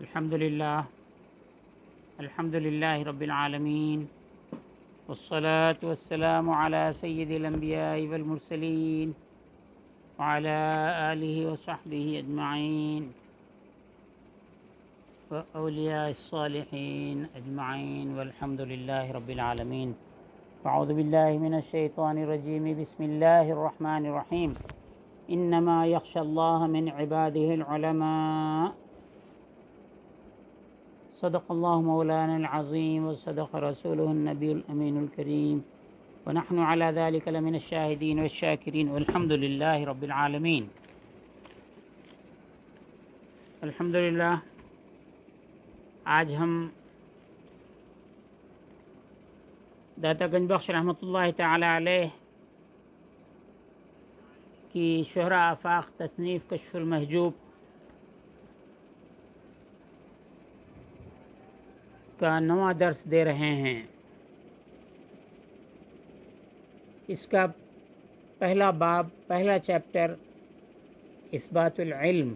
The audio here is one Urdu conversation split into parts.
الحمد لله رب العالمين والصلاة والسلام على سيد الأنبياء والمرسلين وعلى آله وصحبه أجمعين وأولياء الصالحين أجمعين والحمد لله رب العالمين. أعوذ بالله من الشيطان الرجيم. بسم الله الرحمن الرحيم. إنما يخشى الله من عباده العلماء. صدق الله مولانا العظيم وصدق رسوله النبي الأمين الكريم ونحن على ذلك لمن الشاهدين والشاكرين والحمد لله رب العالمين. الحمدللہ آج ہم داتا گنج بخش رحمۃ اللہ تعالی علیہ کی شہرہ آفاق تصنیف کشف المحجوب کا نواں درس دے رہے ہیں. اس کا پہلا باب، پہلا چیپٹر اثبات العلم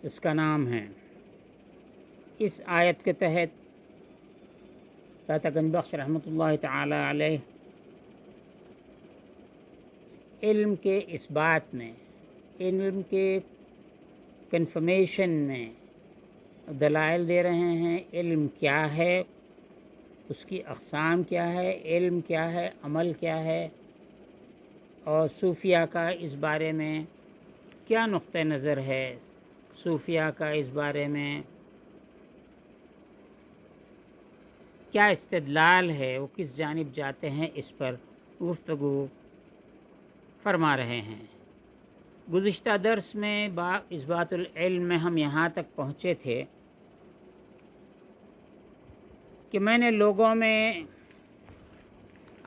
اس کا نام ہے. اس آیت کے تحت داتا گنج بخش رحمۃ اللہ تعالی علیہ علم کے اثبات میں، علم کے کنفرمیشن میں دلائل دے رہے ہیں. علم کیا ہے، اس کی اقسام کیا ہے، علم کیا ہے، عمل کیا ہے، اور صوفیہ کا اس بارے میں کیا نقطہ نظر ہے، صوفیہ کا اس بارے میں کیا استدلال ہے، وہ کس جانب جاتے ہیں، اس پر گفتگو فرما رہے ہیں. گزشتہ درس میں اثبات العلم میں ہم یہاں تک پہنچے تھے کہ میں نے لوگوں میں،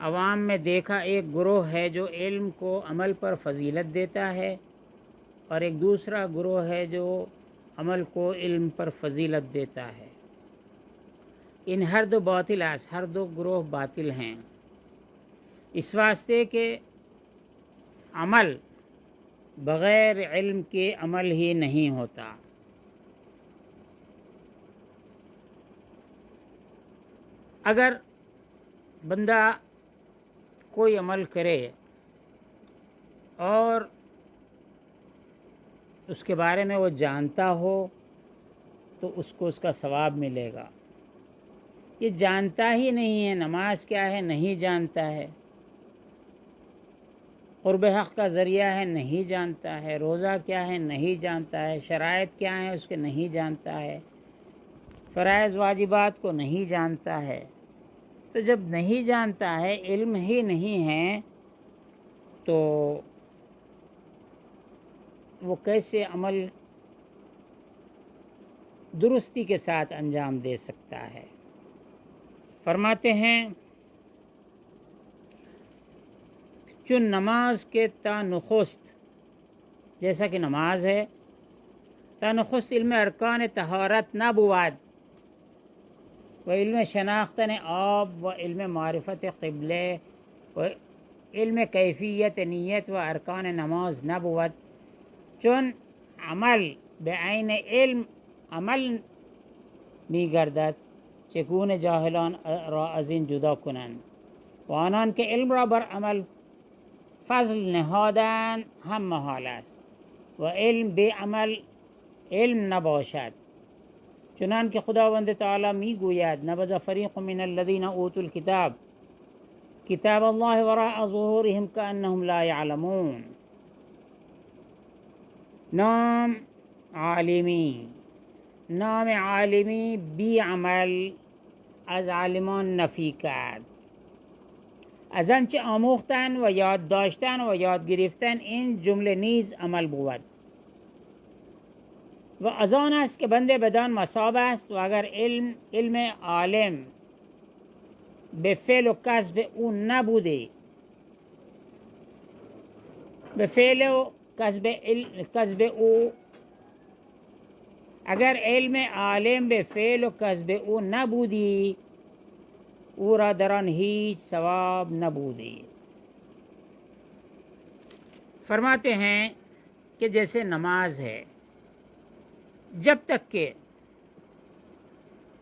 عوام میں دیکھا ایک گروہ ہے جو علم کو عمل پر فضیلت دیتا ہے، اور ایک دوسرا گروہ ہے جو عمل کو علم پر فضیلت دیتا ہے. ان ہر دو ہر دو گروہ باطل ہیں، اس واسطے کہ عمل بغیر علم کے عمل ہی نہیں ہوتا. اگر بندہ کوئی عمل کرے اور اس کے بارے میں وہ جانتا ہو تو اس کو اس کا ثواب ملے گا. یہ جانتا ہی نہیں ہے، نماز کیا ہے نہیں جانتا ہے، قرب حق کا ذریعہ ہے نہیں جانتا ہے، روزہ کیا ہے نہیں جانتا ہے، شرائط کیا ہیں اس کے نہیں جانتا ہے، فرائض واجبات کو نہیں جانتا ہے. تو جب نہیں جانتا ہے، علم ہی نہیں ہے، تو وہ کیسے عمل درستی کے ساتھ انجام دے سکتا ہے؟ فرماتے ہیں چون نماز کے تا نخست، جیسا کہ نماز ہے، تا نخست علم ارکان طہارت نہ بود و علم شناختن آب و علم معرفت قبلے و علم کیفیت نیت و ارکان نماز نہ بود. چون عمل بعین علم عمل می گردد، چگونه جاهلان را از این جدا کنند و آنان که علم را بر عمل فضل نهادن هم محال است و علم بی عمل علم نباشد. چنان که خداوند تعالی می گوید نبذ فریق من الذین اوتوا الکتاب کتاب الله وراء ظهورهم كأنهم لا يعلمون. نام عالمی بی عمل از عالمان نفی کرد. از آنچه آموختن و یاد داشتن و یاد گرفتن این جمله نیز عمل بود و از آن است که بنده بدان مصاب است و اگر علم عالم به فعل و کسب او نبوده، به فعل و کسب او، اگر علم عالم به فعل و کسب او نبودی، او را در آن هیچ ثواب نبودی. فرماتے ہیں کہ جیسے نماز ہے، جب تک کہ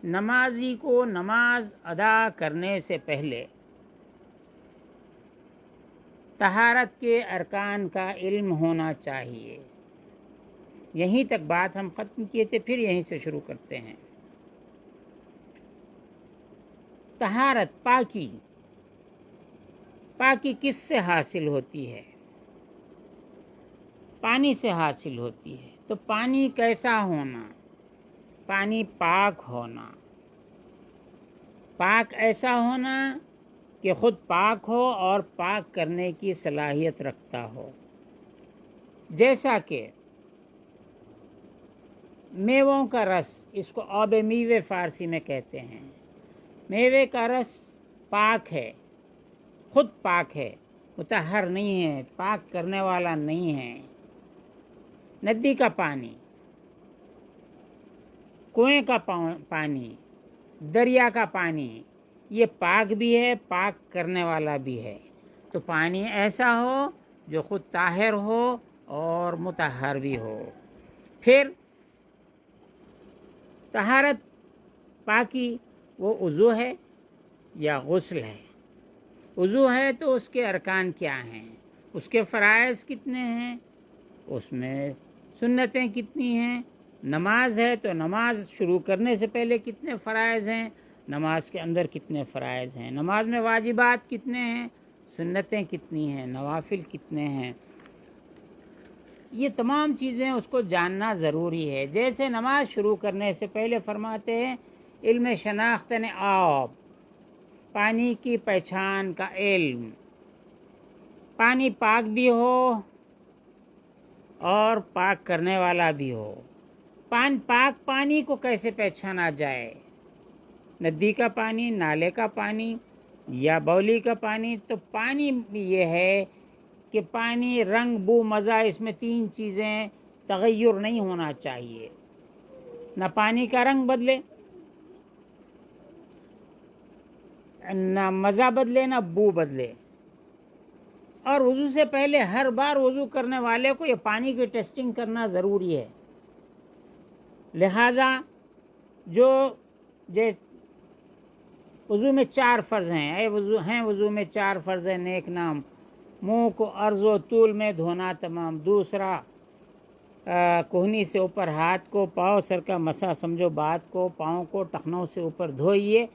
نمازی کو نماز ادا کرنے سے پہلے طہارت کے ارکان کا علم ہونا چاہیے. یہیں تک بات ہم ختم کیے تھے، پھر یہیں سے شروع کرتے ہیں. طہارت، پاکی کس سے حاصل ہوتی ہے؟ پانی سے حاصل ہوتی ہے. تو پانی کیسا ہونا؟ پانی پاک ہونا. پاک ایسا ہونا کہ خود پاک ہو اور پاک کرنے کی صلاحیت رکھتا ہو. جیسا کہ میووں کا رس، اس کو آب میوے فارسی میں کہتے ہیں. میوے کا رس پاک ہے، خود پاک ہے، مطہر نہیں ہے، پاک کرنے والا نہیں ہے. ندی کا پانی، کنویں کا پانی، دریا کا پانی، یہ پاک بھی ہے، پاک کرنے والا بھی ہے. تو پانی ایسا ہو جو خود طاہر ہو اور مطہر بھی ہو. پھر طہارت، پاکی، وہ وضو ہے یا غسل ہے؟ وضو ہے تو اس کے ارکان کیا ہیں، اس کے فرائض کتنے ہیں، اس میں سنتیں کتنی ہیں؟ نماز ہے تو نماز شروع کرنے سے پہلے کتنے فرائض ہیں، نماز کے اندر کتنے فرائض ہیں، نماز میں واجبات کتنے ہیں، سنتیں کتنی ہیں، نوافل کتنے ہیں. یہ تمام چیزیں اس کو جاننا ضروری ہے. جیسے نماز شروع کرنے سے پہلے فرماتے ہیں علم شناخت آب، پانی کی پہچان کا علم. پانی پاک بھی ہو اور پاک کرنے والا بھی ہو. پاک پانی کو کیسے پہچانا جائے؟ ندی کا پانی، نالے کا پانی یا بولی کا پانی. تو پانی یہ ہے کہ پانی، رنگ، بو، مزہ، اس میں تین چیزیں تغیر نہیں ہونا چاہیے. نہ پانی کا رنگ بدلے، نہ مزہ بدلے، نہ بو بدلے. اور وضو سے پہلے ہر بار وضو کرنے والے کو یہ پانی کی ٹیسٹنگ کرنا ضروری ہے. لہذا جو وضو میں 4 فرض ہیں، وضو میں 4 فرض ہیں. نیک نام، منہ کو عرض و طول میں دھونا تمام. دوسرا، کوہنی سے اوپر ہاتھ کو، پاؤں سر کا مسا سمجھو بات کو، پاؤں کو ٹخنوں سے اوپر دھوئیے،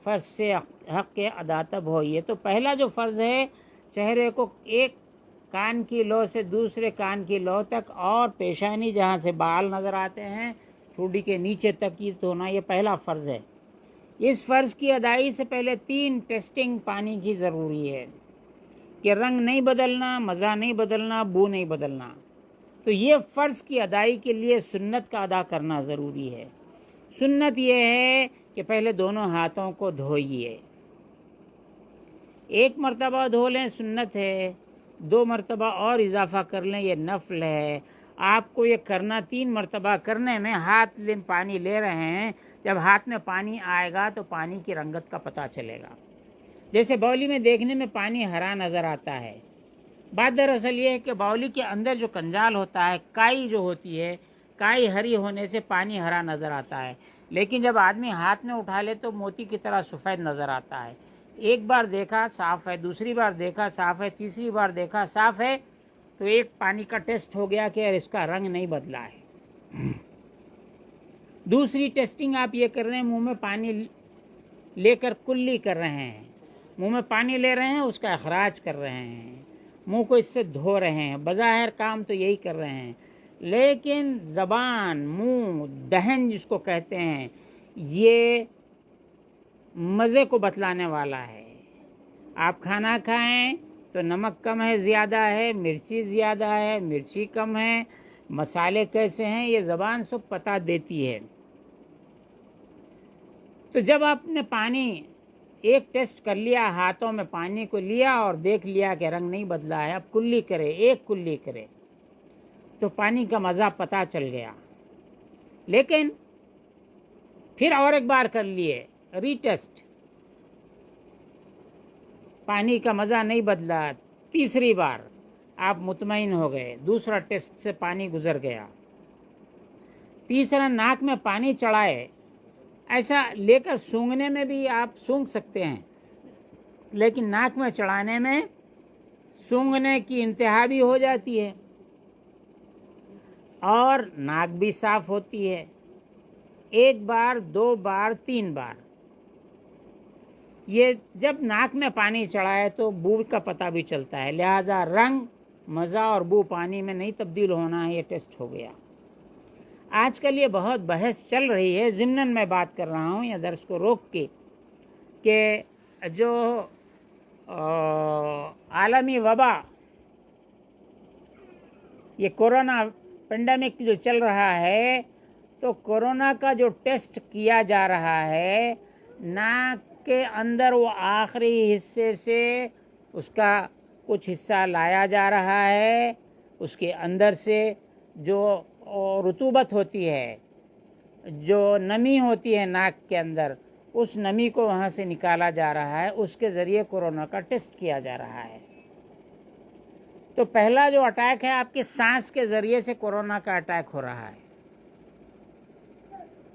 فرض سے حق کے ادا تب ہوئیے. تو پہلا جو فرض ہے، چہرے کو ایک کان کی لو سے دوسرے کان کی لو تک اور پیشانی جہاں سے بال نظر آتے ہیں ٹھوڈی کے نیچے تک یہ دھونا، یہ پہلا فرض ہے. اس فرض کی ادائیگی سے پہلے 3 ٹیسٹنگ پانی کی ضروری ہے کہ رنگ نہیں بدلنا، مزہ نہیں بدلنا، بو نہیں بدلنا. تو یہ فرض کی ادائیگی کے لیے سنت کا ادا کرنا ضروری ہے. سنت یہ ہے کہ پہلے دونوں ہاتھوں کو دھوئیے. 1 مرتبہ دھو لیں سنت ہے، 2 مرتبہ اور اضافہ کر لیں یہ نفل ہے. آپ کو یہ کرنا 3 مرتبہ کرنے میں ہاتھ پانی لے رہے ہیں، جب ہاتھ میں پانی آئے گا تو پانی کی رنگت کا پتہ چلے گا. جیسے باولی میں دیکھنے میں پانی ہرا نظر آتا ہے، بات دراصل یہ ہے کہ باولی کے اندر جو کنجال ہوتا ہے، کائی جو ہوتی ہے، کائی ہری ہونے سے پانی ہرا نظر آتا ہے. لیکن جب آدمی ہاتھ میں اٹھا لے تو موتی کی طرح سفید نظر آتا ہے. ایک بار دیکھا صاف ہے، دوسری بار دیکھا صاف ہے، تیسری بار دیکھا صاف ہے، تو ایک پانی کا ٹیسٹ ہو گیا کہ اس کا رنگ نہیں بدلا ہے. دوسری ٹیسٹنگ آپ یہ کر رہے ہیں، منہ میں پانی لے کر کلی کر رہے ہیں، منہ میں پانی لے رہے ہیں، اس کا اخراج کر رہے ہیں، منہ کو اس سے دھو رہے ہیں. بظاہر کام تو یہی کر رہے ہیں، لیکن زبان، منہ، دہن جس کو کہتے ہیں، یہ مزے کو بتلانے والا ہے. آپ کھانا کھائیں تو نمک کم ہے زیادہ ہے، مرچی زیادہ ہے مرچی کم ہے، مسالے کیسے ہیں، یہ زبان سب پتہ دیتی ہے. تو جب آپ نے پانی ایک ٹیسٹ کر لیا، ہاتھوں میں پانی کو لیا اور دیکھ لیا کہ رنگ نہیں بدلا ہے، اب کلی کرے، ایک کلی کرے تو پانی کا مزہ پتہ چل گیا. لیکن پھر اور ایک بار کر لیے ری ٹیسٹ، پانی کا مزہ نہیں بدلا، تیسری بار آپ مطمئن ہو گئے، دوسرا ٹیسٹ سے پانی گزر گیا، تیسرا ناک میں پانی چڑھائے، ایسا لے کر سونگھنے میں بھی آپ سونگھ سکتے ہیں، لیکن ناک میں چڑھانے میں سونگھنے کی انتہا بھی ہو جاتی ہے اور ناک بھی صاف ہوتی ہے، 1 بار 2 بار 3 بار۔ یہ جب ناک میں پانی چڑھائے تو بو کا پتہ بھی چلتا ہے، لہذا رنگ، مزہ اور بو پانی میں نہیں تبدیل ہونا ہے، یہ ٹیسٹ ہو گیا۔ آج کل یہ بہت بحث چل رہی ہے، ضمناً میں بات کر رہا ہوں یا درس کو روک کے، کہ جو عالمی وبا، یہ کورونا پینڈیمک جو چل رہا ہے، تو کورونا کا جو ٹیسٹ کیا جا رہا ہے، ناک کے اندر وہ آخری حصے سے اس کا کچھ حصہ لایا جا رہا ہے، اس کے اندر سے جو رطوبت ہوتی ہے، جو نمی ہوتی ہے ناک کے اندر، اس نمی کو وہاں سے نکالا جا رہا ہے، اس کے ذریعے کورونا کا ٹیسٹ کیا جا رہا ہے۔ تو پہلا جو اٹیک ہے آپ کے سانس کے ذریعے سے کورونا کا اٹیک ہو رہا ہے۔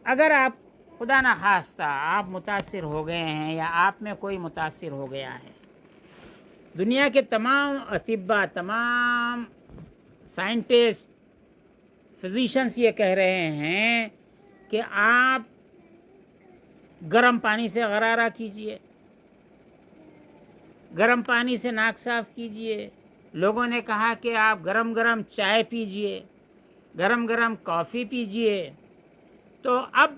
اگر آپ خدا نخواستہ آپ متاثر ہو گئے ہیں یا آپ میں کوئی متاثر ہو گیا ہے، دنیا کے تمام اطباء، تمام سائنٹسٹ، فزیشنز یہ کہہ رہے ہیں کہ آپ گرم پانی سے غرارہ کیجئے، گرم پانی سے ناک صاف کیجئے۔ لوگوں نے کہا کہ آپ گرم گرم چائے پیجئے، گرم گرم کافی پیجئے۔ تو اب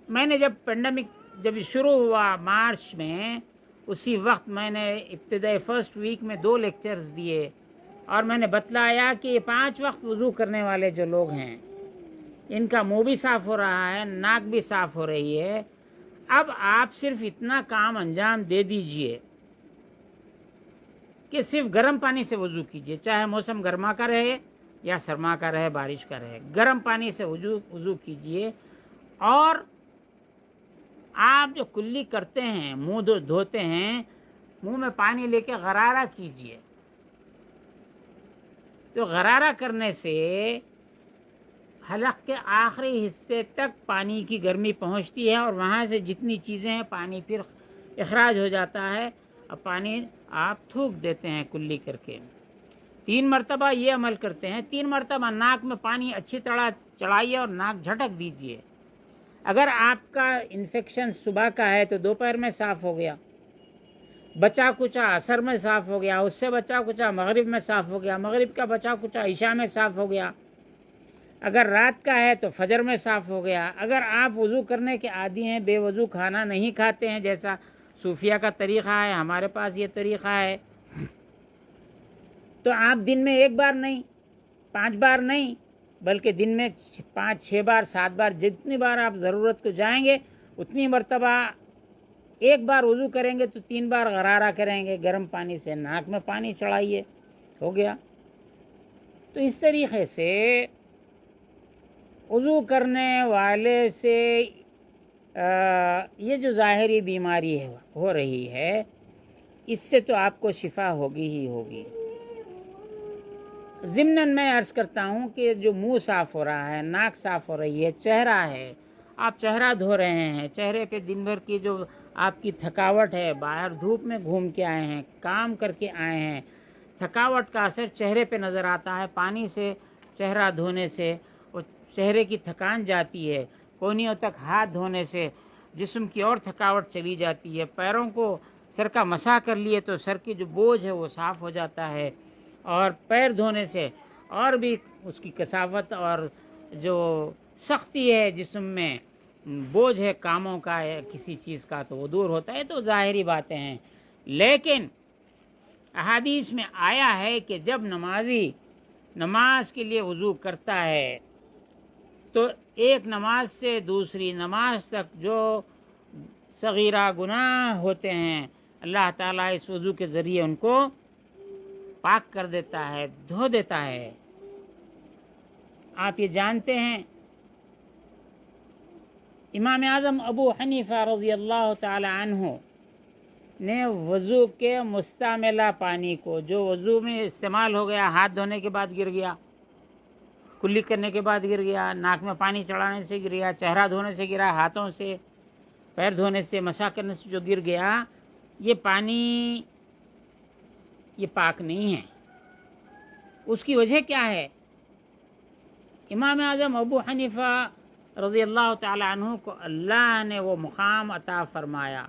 میں نے جب پینڈیمک جب شروع ہوا مارچ میں، اسی وقت میں نے ابتدائی فرسٹ ویک میں 2 لیکچرز دیے، اور میں نے بتلایا کہ یہ 5 وقت وضو کرنے والے جو لوگ ہیں، ان کا منہ بھی صاف ہو رہا ہے، ناک بھی صاف ہو رہی ہے۔ اب آپ صرف اتنا کام انجام دے دیجئے کہ صرف گرم پانی سے وضو کیجئے، چاہے موسم گرما کا رہے یا سرما کا رہے، بارش کا رہے، گرم پانی سے وضو کیجئے۔ اور آپ جو کلی کرتے ہیں، منہ دھوتے ہیں، منہ میں پانی لے کے غرارہ کیجئے۔ تو غرارہ کرنے سے حلق کے آخری حصے تک پانی کی گرمی پہنچتی ہے، اور وہاں سے جتنی چیزیں ہیں پانی پھر اخراج ہو جاتا ہے، اور پانی آپ تھوک دیتے ہیں کلی کر کے۔ 3 مرتبہ یہ عمل کرتے ہیں، 3 مرتبہ ناک میں پانی اچھی طرح چڑھائیے اور ناک جھٹک دیجئے۔ اگر آپ کا انفیکشن صبح کا ہے تو دوپہر میں صاف ہو گیا، بچا کچا عصر میں صاف ہو گیا، اس سے بچا کچا مغرب میں صاف ہو گیا، مغرب کا بچا کچا عشاء میں صاف ہو گیا، اگر رات کا ہے تو فجر میں صاف ہو گیا۔ اگر آپ وضو کرنے کے عادی ہیں، بے وضو کھانا نہیں کھاتے ہیں، جیسا صوفیہ کا طریقہ ہے، ہمارے پاس یہ طریقہ ہے، تو آپ دن میں 1 بار نہیں، 5 بار نہیں، بلکہ دن میں 5 6 بار 7 بار، جتنی بار آپ ضرورت کو جائیں گے اتنی مرتبہ 1 بار وضو کریں گے تو 3 بار غرارہ کریں گے، گرم پانی سے ناک میں پانی چڑھائیے، ہو گیا۔ تو اس طریقے سے وضو کرنے والے سے یہ جو ظاہری بیماری ہو رہی ہے، اس سے تو آپ کو شفا ہوگی ہی ہوگی۔ ضمناً میں عرض کرتا ہوں کہ جو منہ صاف ہو رہا ہے، ناک صاف ہو رہی ہے، چہرہ ہے، آپ چہرہ دھو رہے ہیں، چہرے پہ دن بھر کی جو آپ کی تھکاوٹ ہے، باہر دھوپ میں گھوم کے آئے ہیں، کام کر کے آئے ہیں، تھکاوٹ کا اثر چہرے پہ نظر آتا ہے۔ پانی سے چہرہ دھونے سے وہ چہرے کی تھکان جاتی ہے، کونیوں تک ہاتھ دھونے سے جسم کی اور تھکاوٹ چلی جاتی ہے، پیروں کو سر کا مسح کر لیے تو سر کی جو بوجھ ہے وہ صاف ہو جاتا ہے، اور پیر دھونے سے اور بھی اس کی کثافت اور جو سختی ہے جسم میں، بوجھ ہے کاموں کا یا کسی چیز کا، تو وہ دور ہوتا ہے۔ تو ظاہری باتیں ہیں، لیکن احادیث میں آیا ہے کہ جب نمازی نماز کے لیے وضو کرتا ہے تو ایک نماز سے دوسری نماز تک جو صغیرہ گناہ ہوتے ہیں، اللہ تعالیٰ اس وضو کے ذریعے ان کو پاک کر دیتا ہے، دھو دیتا ہے۔ آپ یہ جانتے ہیں امام اعظم ابو حنیفہ رضی اللہ تعالی عنہ نے وضو کے مستعملہ پانی کو، جو وضو میں استعمال ہو گیا، ہاتھ دھونے کے بعد گر گیا، کلی کرنے کے بعد گر گیا، ناک میں پانی چڑھانے سے گر گیا، چہرہ دھونے سے گرا، ہاتھوں سے، پیر دھونے سے، مسح کرنے سے جو گر گیا، یہ پانی یہ پاک نہیں ہے۔ اس کی وجہ کیا ہے؟ امام اعظم ابو حنیفہ رضی اللہ تعالی عنہ کو اللہ نے وہ مقام عطا فرمایا،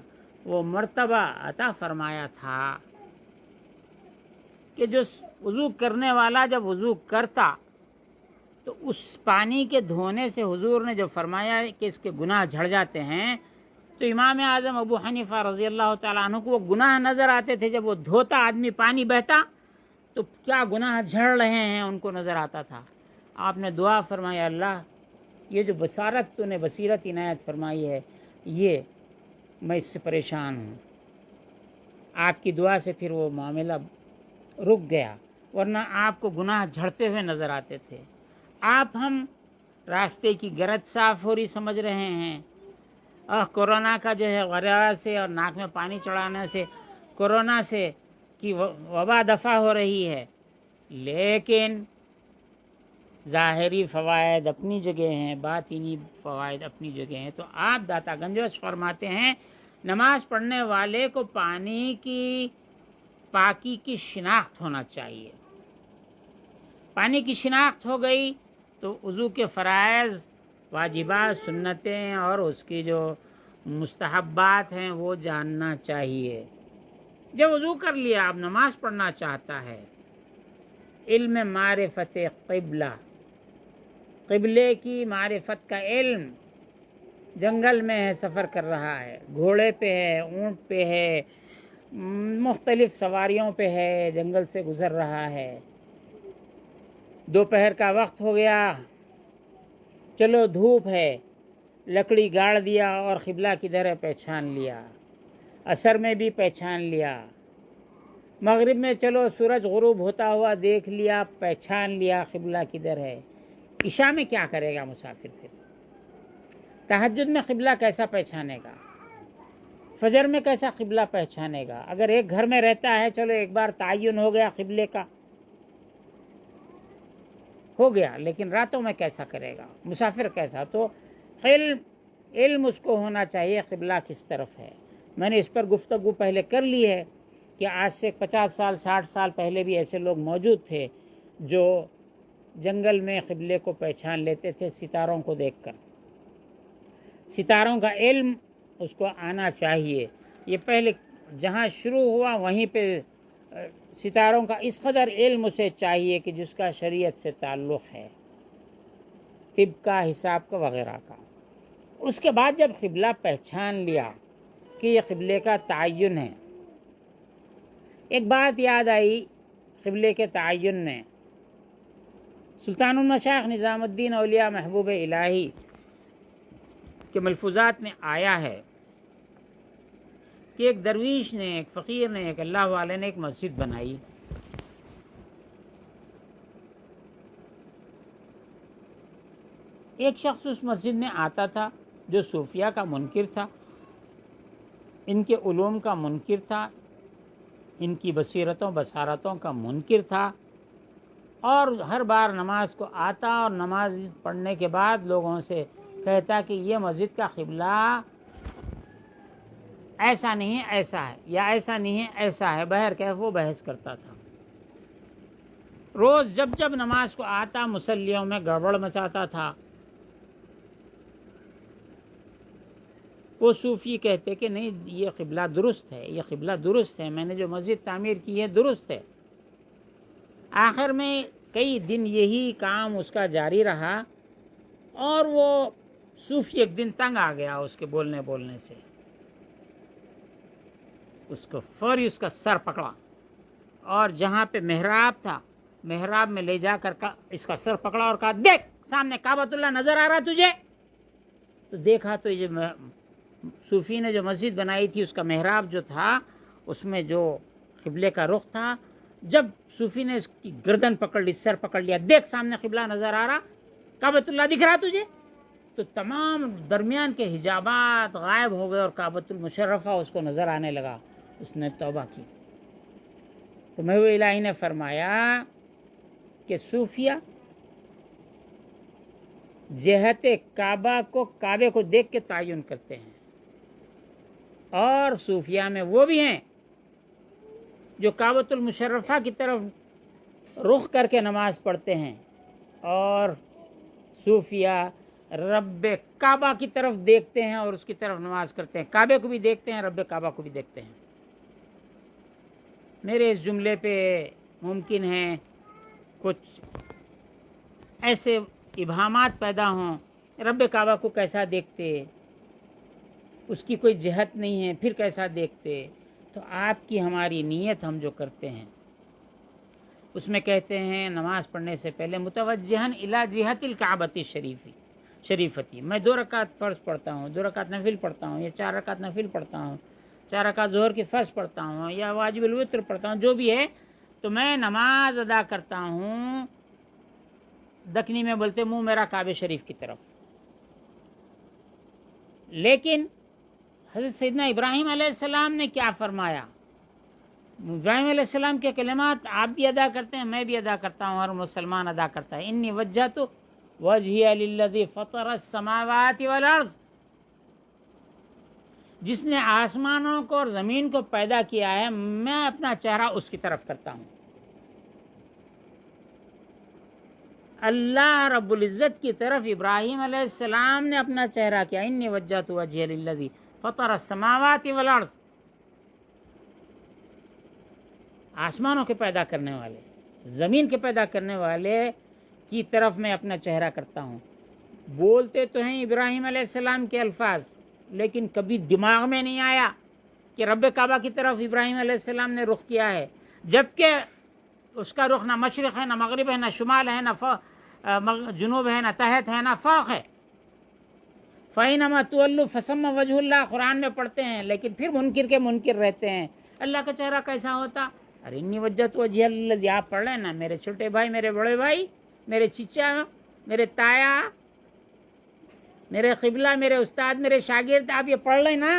وہ مرتبہ عطا فرمایا تھا کہ جو وضو کرنے والا جب وضو کرتا تو اس پانی کے دھونے سے حضور نے جو فرمایا کہ اس کے گناہ جھڑ جاتے ہیں، تو امام اعظم ابو حنیفہ رضی اللہ تعالیٰ عنہ کو وہ گناہ نظر آتے تھے۔ جب وہ دھوتا آدمی، پانی بہتا تو کیا گناہ جھڑ رہے ہیں ان کو نظر آتا تھا۔ آپ نے دعا فرمایا، اللہ یہ جو بصارت تو نے بصیرت عنایت فرمائی ہے، یہ میں اس سے پریشان ہوں۔ آپ کی دعا سے پھر وہ معاملہ رک گیا، ورنہ آپ کو گناہ جھڑتے ہوئے نظر آتے تھے۔ آپ ہم راستے کی گرد صاف ہو رہی سمجھ رہے ہیں، کورونا کا جو ہے غرارہ سے اور ناک میں پانی چڑھانے سے کورونا سے کی وبا دفع ہو رہی ہے، لیکن ظاہری فوائد اپنی جگہ ہیں، باطنی فوائد اپنی جگہ ہیں۔ تو آپ داتا گنجوش فرماتے ہیں نماز پڑھنے والے کو پانی کی پاکی کی شناخت ہونا چاہیے۔ پانی کی شناخت ہو گئی تو وضو کے فرائض، واجبات، سنتیں اور اس کی جو مستحبات ہیں وہ جاننا چاہیے۔ جب وضو کر لیا، اب نماز پڑھنا چاہتا ہے، علم معرفت قبلہ، قبلے کی معرفت کا علم، جنگل میں ہے، سفر کر رہا ہے، گھوڑے پہ ہے، اونٹ پہ ہے، مختلف سواریوں پہ ہے، جنگل سے گزر رہا ہے، دوپہر کا وقت ہو گیا، چلو دھوپ ہے، لکڑی گاڑ دیا اور قبلہ کدھر ہے پہچان لیا، عصر میں بھی پہچان لیا، مغرب میں چلو سورج غروب ہوتا ہوا دیکھ لیا، پہچان لیا قبلہ کدھر ہے۔ عشاء میں کیا کرے گا مسافر؟ پھر تہجد میں قبلہ کیسا پہچانے گا؟ فجر میں کیسا قبلہ پہچانے گا؟ اگر ایک گھر میں رہتا ہے، چلو ایک بار تعین ہو گیا قبلے کا، ہو گیا، لیکن راتوں میں کیسا کرے گا؟ مسافر کیسا؟ تو علم اس کو ہونا چاہیے قبلہ کس طرف ہے۔ میں نے اس پر گفتگو پہلے کر لی ہے کہ آج سے 50 سال 60 سال پہلے بھی ایسے لوگ موجود تھے جو جنگل میں قبلے کو پہچان لیتے تھے ستاروں کو دیکھ کر۔ ستاروں کا علم اس کو آنا چاہیے۔ یہ پہلے جہاں شروع ہوا وہیں پہ ستاروں کا اس قدر علم اسے چاہیے کہ جس کا شریعت سے تعلق ہے، طب کا، حساب کا، وغیرہ کا۔ اس کے بعد جب قبلہ پہچان لیا کہ یہ قبلے کا تعین ہے، ایک بات یاد آئی قبلے کے تعین میں، سلطان المشائخ نظام الدین اولیاء محبوب الہی کے ملفوظات میں آیا ہے کہ ایک درویش نے، ایک فقیر نے، ایک اللہ والے نے ایک مسجد بنائی۔ ایک شخص اس مسجد میں آتا تھا جو صوفیہ کا منکر تھا، ان کے علوم کا منکر تھا، ان کی بصیرتوں بصارتوں کا منکر تھا، اور ہر بار نماز کو آتا اور نماز پڑھنے کے بعد لوگوں سے کہتا کہ یہ مسجد کا قبلہ ایسا نہیں ہے، ایسا ہے، یا ایسا نہیں ہے، ایسا ہے، بہرکیف وہ بحث کرتا تھا۔ روز جب جب نماز کو آتا مصلیوں میں گڑبڑ مچاتا تھا۔ وہ صوفی کہتے کہ نہیں، یہ قبلہ درست ہے، یہ قبلہ درست ہے، میں نے جو مسجد تعمیر کی ہے درست ہے۔ آخر میں کئی دن یہی کام اس کا جاری رہا، اور وہ صوفی ایک دن تنگ آ گیا اس کے بولنے سے، اس کو فوری اس کا سر پکڑا، اور جہاں پہ محراب تھا محراب میں لے جا کر اس کا سر پکڑا اور کہا، دیکھ سامنے کعبۃ اللہ نظر آ رہا تجھے؟ تو دیکھا تو یہ صوفی نے جو مسجد بنائی تھی اس کا محراب جو تھا اس میں جو قبلے کا رخ تھا، جب صوفی نے اس کی گردن پکڑ لی، سر پکڑ لیا، دیکھ سامنے قبلہ نظر آ رہا، کعبۃ اللہ دکھ رہا تجھے؟ تو تمام درمیان کے حجابات غائب ہو گئے اور کعبۃ المشرفہ اس کو نظر آنے لگا۔ اس نے توبہ کی۔ تو محبوب الہی نے فرمایا کہ صوفیہ جہت کعبہ کو کعبے کو دیکھ کے تعین کرتے ہیں، اور صوفیہ میں وہ بھی ہیں جو کعبۃ المشرفہ کی طرف رخ کر کے نماز پڑھتے ہیں، اور صوفیہ رب کعبہ کی طرف دیکھتے ہیں اور اس کی طرف نماز کرتے ہیں، کعبے کو بھی دیکھتے ہیں، رب کعبہ کو بھی دیکھتے ہیں۔ میرے اس جملے پہ ممکن ہے کچھ ایسے ابہامات پیدا ہوں، رب کعبہ کو کیسا دیکھتے، اس کی کوئی جہت نہیں ہے، پھر کیسا دیکھتے؟ تو آپ کی ہماری نیت ہم جو کرتے ہیں اس میں کہتے ہیں نماز پڑھنے سے پہلے متوجہن الی جہت الکعبۃ شریفتی، میں 2 رکعت فرض پڑھتا ہوں، 2 رکعت نفل پڑھتا ہوں، یا 4 رکعت نفل پڑھتا ہوں، 4 رکعت ظہر کی فرض پڑھتا ہوں، یا واجب الوتر پڑھتا ہوں، جو بھی ہے، تو میں نماز ادا کرتا ہوں دکنی میں بولتے منہ میرا کعبہ شریف کی طرف۔ لیکن حضرت سیدنا ابراہیم علیہ السلام نے کیا فرمایا؟ ابراہیم علیہ السلام کے کلمات آپ بھی ادا کرتے ہیں، میں بھی ادا کرتا ہوں، ہر مسلمان ادا کرتا ہے، انی وجہت وجہی للذی فطر السماوات والارض، جس نے آسمانوں کو اور زمین کو پیدا کیا ہے، میں اپنا چہرہ اس کی طرف کرتا ہوں۔ اللہ رب العزت کی طرف ابراہیم علیہ السلام نے اپنا چہرہ کیا، انی وجہت وجہی للذی فطر السماوات والارض، آسمانوں کے پیدا کرنے والے، زمین کے پیدا کرنے والے کی طرف میں اپنا چہرہ کرتا ہوں۔ بولتے تو ہیں ابراہیم علیہ السلام کے الفاظ، لیکن کبھی دماغ میں نہیں آیا کہ رب کعبہ کی طرف ابراہیم علیہ السلام نے رخ کیا ہے، جبکہ اس کا رخ نہ مشرق ہے، نہ مغرب ہے، نہ شمال ہے، نہ جنوب ہے، نہ تحت ہے، نہ فوق ہے۔ فَإِنَّمَا تُوَلُّوا فَثَمَّ وَجْهُ اللَّهِ قرآن میں پڑھتے ہیں، لیکن پھر منکر کے منکر رہتے ہیں، اللہ کا چہرہ کیسا ہوتا؟ ارے انی وجہت وجہی الذی، آپ پڑھ رہے ہیں نا، میرے چھوٹے بھائی، میرے بڑے بھائی، میرے چچا، میرے تایا، میرے قبلہ، میرے استاد، میرے شاگرد، آپ یہ پڑھ لیں نا،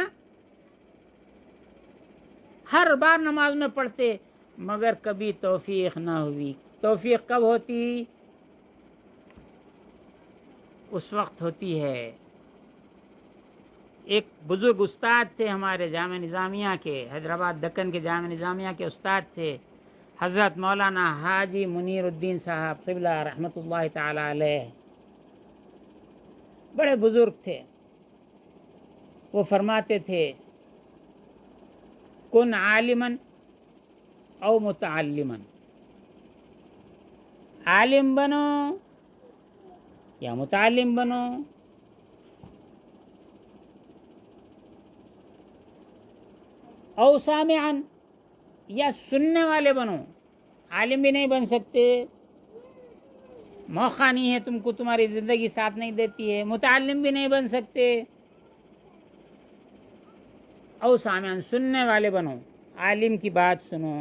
ہر بار نماز میں پڑھتے، مگر کبھی توفیق نہ ہوئی۔ توفیق کب ہوتی؟ اس وقت ہوتی ہے، ایک بزرگ استاد تھے ہمارے جامعہ نظامیہ کے، حیدرآباد دکن کے جامعہ نظامیہ کے استاد تھے، حضرت مولانا حاجی منیر الدین صاحب قبلہ رحمۃ اللہ تعالی علیہ، بڑے بزرگ تھے۔ وہ فرماتے تھے کن عالمن او متعلمن، عالم بنو یا متعلم بنو، او سامعن یا سننے والے بنو، عالم بھی نہیں بن سکتے، موقع نہیں ہے تم کو، تمہاری زندگی ساتھ نہیں دیتی ہے، متعلم بھی نہیں بن سکتے، او سامعن، سننے والے بنو، عالم کی بات سنو،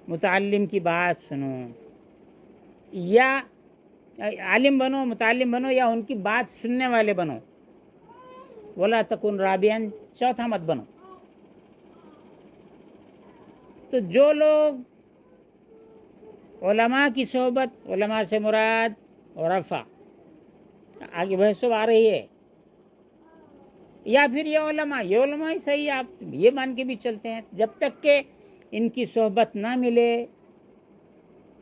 متعلم کی بات سنو، یا عالم بنو، متعلم بنو، یا ان کی بات سننے والے بنو، ولا تکن رابعن، چوتھا مت بنو۔ تو جو لوگ علماء کی صحبت، علماء سے مراد عرفا، آگے بحث آ رہی ہے، یا پھر یہ علماء ہی صحیح، آپ یہ مان کے بھی چلتے ہیں، جب تک کہ ان کی صحبت نہ ملے،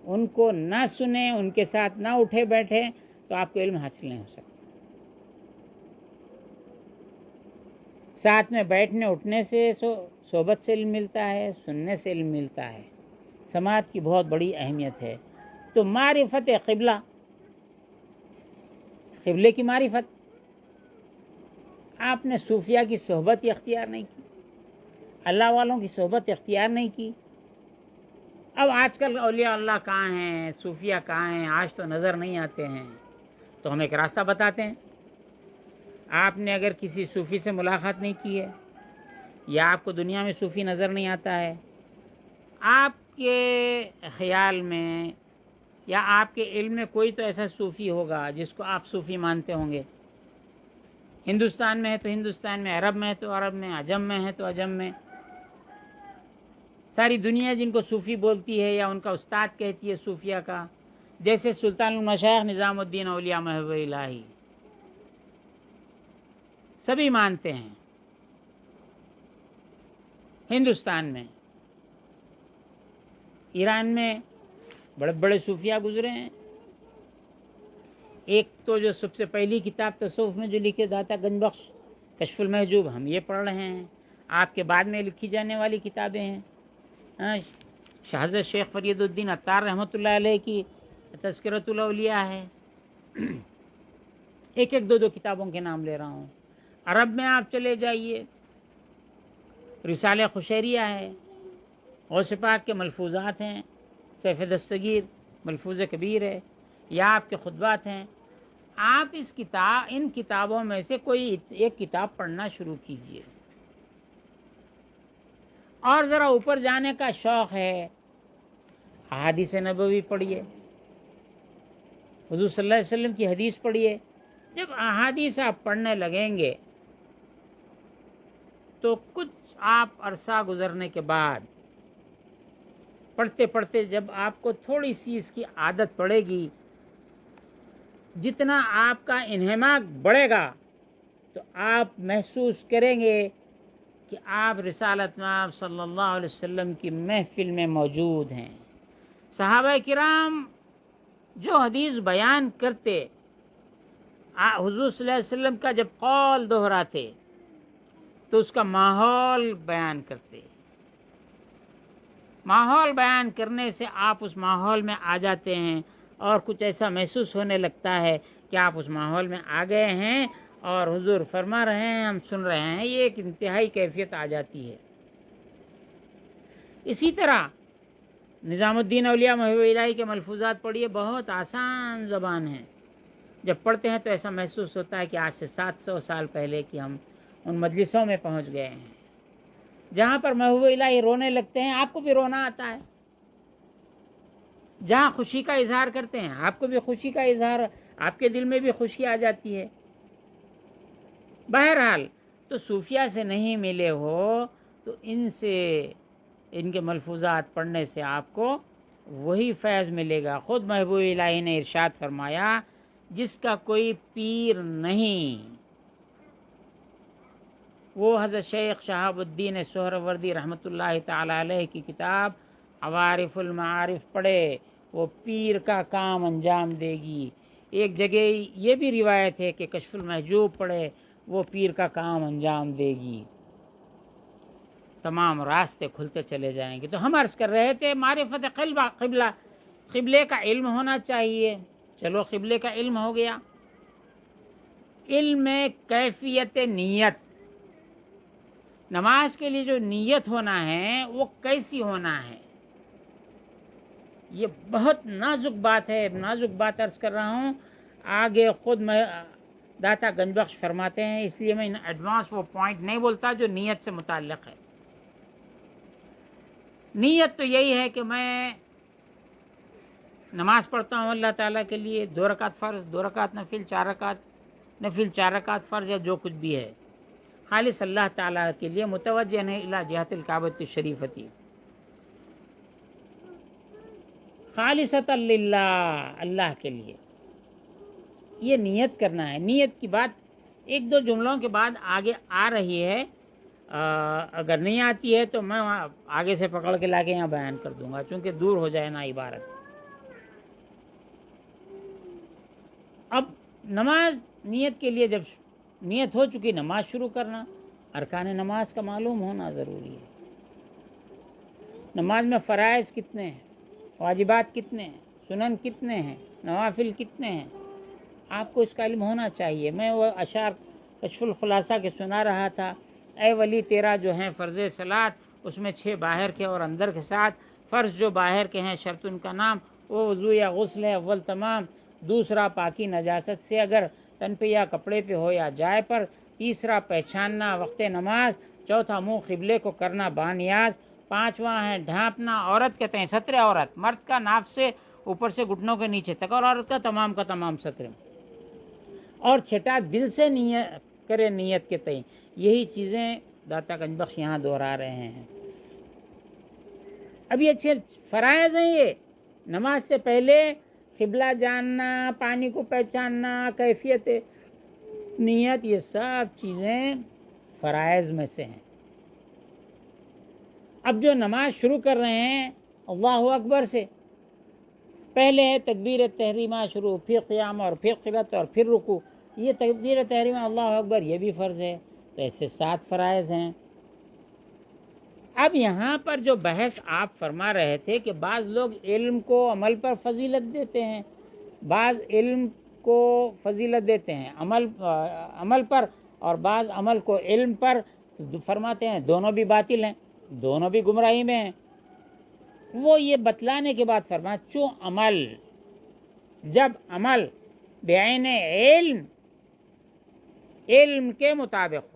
ان کو نہ سنیں، ان کے ساتھ نہ اٹھے بیٹھے، تو آپ کو علم حاصل نہیں ہو سکتا۔ ساتھ میں بیٹھنے اٹھنے سے صحبت سے علم ملتا ہے، سننے سے علم ملتا ہے، سماعت کی بہت بڑی اہمیت ہے۔ تو معرفت قبلہ، قبلے کی معرفت، آپ نے صوفیہ کی صحبت اختیار نہیں کی، اللہ والوں کی صحبت اختیار نہیں کی۔ اب آج کل اولیاء اللہ کہاں ہیں، صوفیہ کہاں ہیں، آج تو نظر نہیں آتے ہیں، تو ہم ایک راستہ بتاتے ہیں۔ آپ نے اگر کسی صوفی سے ملاقات نہیں کی ہے، یا آپ کو دنیا میں صوفی نظر نہیں آتا ہے، آپ کے خیال میں یا آپ کے علم میں کوئی تو ایسا صوفی ہوگا جس کو آپ صوفی مانتے ہوں گے۔ ہندوستان میں ہے تو ہندوستان میں، عرب میں ہے تو عرب میں، عجم میں ہے تو عجم میں، ساری دنیا جن کو صوفی بولتی ہے یا ان کا استاد کہتی ہے صوفیہ کا، جیسے سلطان المشائخ نظام الدین اولیاء محب الہی سبھی مانتے ہیں ہندوستان میں، ایران میں بڑے بڑے صوفیاء گزرے ہیں. ایک تو جو سب سے پہلی کتاب تصوف میں جو لکھے داتا گنج بخش کشف المحجوب ہم یہ پڑھ رہے ہیں. آپ کے بعد میں لکھی جانے والی کتابیں ہیں. شاہ حضرت شیخ فرید الدین عطار رحمۃ اللہ علیہ کی تذکرۃ الاولیاء ہے. ایک ایک دو دو کتابوں کے نام لے رہا ہوں. عرب میں آپ چلے جائیے، رسالہ خشیریہ ہے، غوث پاک کے ملفوظات ہیں، سیف دستگیر ملفوظ کبیر ہے، یا آپ کے خطبات ہیں. آپ ان کتابوں میں سے کوئی ایک کتاب پڑھنا شروع کیجئے. اور ذرا اوپر جانے کا شوق ہے، احادیث نبوی پڑھیے، حضور صلی اللہ علیہ وسلم کی حدیث پڑھیے. جب احادیث آپ پڑھنے لگیں گے تو کچھ آپ عرصہ گزرنے کے بعد پڑھتے پڑھتے جب آپ کو تھوڑی سی اس کی عادت پڑے گی، جتنا آپ کا انہماک بڑھے گا تو آپ محسوس کریں گے کہ آپ رسالت مآب صلی اللہ علیہ وسلم کی محفل میں موجود ہیں. صحابہ کرام جو حدیث بیان کرتے، حضور صلی اللہ علیہ وسلم کا جب قول دہراتے تو اس کا ماحول بیان کرتے. ماحول بیان کرنے سے آپ اس ماحول میں آ جاتے ہیں اور کچھ ایسا محسوس ہونے لگتا ہے کہ آپ اس ماحول میں آ گئے ہیں اور حضور فرما رہے ہیں، ہم سن رہے ہیں. یہ ایک انتہائی کیفیت آ جاتی ہے. اسی طرح نظام الدین اولیاء محب الہی کے ملفوظات پڑھیے، بہت آسان زبان ہے. جب پڑھتے ہیں تو ایسا محسوس ہوتا ہے کہ آج سے 700 سال پہلے کہ ہم ان مجلسوں میں پہنچ گئے ہیں جہاں پر محبوب الہی رونے لگتے ہیں. آپ کو بھی رونا آتا ہے. جہاں خوشی کا اظہار کرتے ہیں آپ کو بھی خوشی کا اظہار، آپ کے دل میں بھی خوشی آ جاتی ہے. بہرحال تو صوفیہ سے نہیں ملے ہو تو ان کے ملفوظات پڑھنے سے آپ کو وہی فیض ملے گا. خود محبوب الہی نے ارشاد فرمایا، جس کا کوئی پیر نہیں، وہ حضرت شیخ شہاب الدین سہروردی رحمۃ اللہ تعالی علیہ کی کتاب عوارف المعارف پڑھے، وہ پیر کا کام انجام دے گی. ایک جگہ یہ بھی روایت ہے کہ کشف المحجوب پڑھے، وہ پیر کا کام انجام دے گی. تمام راستے کھلتے چلے جائیں گے. تو ہم عرض کر رہے تھے معرفت قبلے کا علم ہونا چاہیے. چلو قبلے کا علم ہو گیا. علم کیفیت نیت، نماز کے لیے جو نیت ہونا ہے وہ کیسی ہونا ہے، یہ بہت نازک بات ہے. نازک بات عرض کر رہا ہوں. آگے خود میں داتا گنج بخش فرماتے ہیں، اس لیے میں ان ایڈوانس وہ پوائنٹ نہیں بولتا جو نیت سے متعلق ہے. نیت تو یہی ہے کہ میں نماز پڑھتا ہوں اللہ تعالیٰ کے لیے، 2 رکعت فرض، 2 رکعت نفل، 4 رکعت نفل، 4 رکعت فرض، یا جو کچھ بھی ہے خالص اللہ تعالیٰ کے لیے متوجہ نہیں الی جہت الکعبۃ الشریفتی، خالصۃ للہ، اللہ کے لیے. یہ نیت کرنا ہے. نیت کی بات 1-2 جملوں کے بعد آگے آ رہی ہے. اگر نہیں آتی ہے تو میں آگے سے پکڑ کے لا کے یہاں بیان کر دوں گا چونکہ دور ہو جائے نا عبارت. اب نماز نیت کے لیے جب نیت ہو چکی، نماز شروع کرنا، ارکان نماز کا معلوم ہونا ضروری ہے. نماز میں فرائض کتنے ہیں، واجبات کتنے ہیں، سنن کتنے ہیں، نوافل کتنے ہیں، آپ کو اس کا علم ہونا چاہیے. میں وہ اشعار کشف الخلاصہ کے سنا رہا تھا. اے ولی تیرا جو ہیں فرض صلات، اس میں 6 باہر کے اور اندر کے ساتھ. فرض جو باہر کے ہیں شرط ان کا نام، وہ وضو یا غسل ہے اول تمام. دوسرا پاکی نجاست سے اگر تن پہ یا کپڑے پہ ہو یا جائے پر. تیسرا پہچاننا وقت نماز. چوتھا منہ قبلے کو کرنا بانیاز. 5واں ہے ڈھانپنا. عورت کہتے ہیں ستر عورت، مرد کا ناف سے اوپر سے گھٹنوں کے نیچے تک، اور عورت کا تمام ستر. اور 6 دل سے نیت کرے نیت کے تئیں. یہی چیزیں داتا گنج بخش یہاں دہرا رہے ہیں. اب یہ اچھے فرائض ہیں. یہ نماز سے پہلے قبلہ جاننا، پانی کو پہچاننا، کیفیت نیت، یہ سب چیزیں فرائض میں سے ہیں۔ اب جو نماز شروع کر رہے ہیں اللہ اکبر سے، پہلے ہے تکبیر تحریمہ شروع، پھر قیام اور پھر قرات اور پھر رکوع، یہ تکبیر تحریمہ اللہ اکبر یہ بھی فرض ہے، تو ایسے 7 فرائض ہیں۔ اب یہاں پر جو بحث آپ فرما رہے تھے کہ بعض لوگ علم کو عمل پر فضیلت دیتے ہیں، بعض علم کو فضیلت دیتے ہیں عمل پر، اور بعض عمل کو علم پر، فرماتے ہیں دونوں بھی باطل ہیں، دونوں بھی گمراہی میں ہیں۔ وہ یہ بتلانے کے بعد فرمایا جب عمل بعین علم کے مطابق ہو،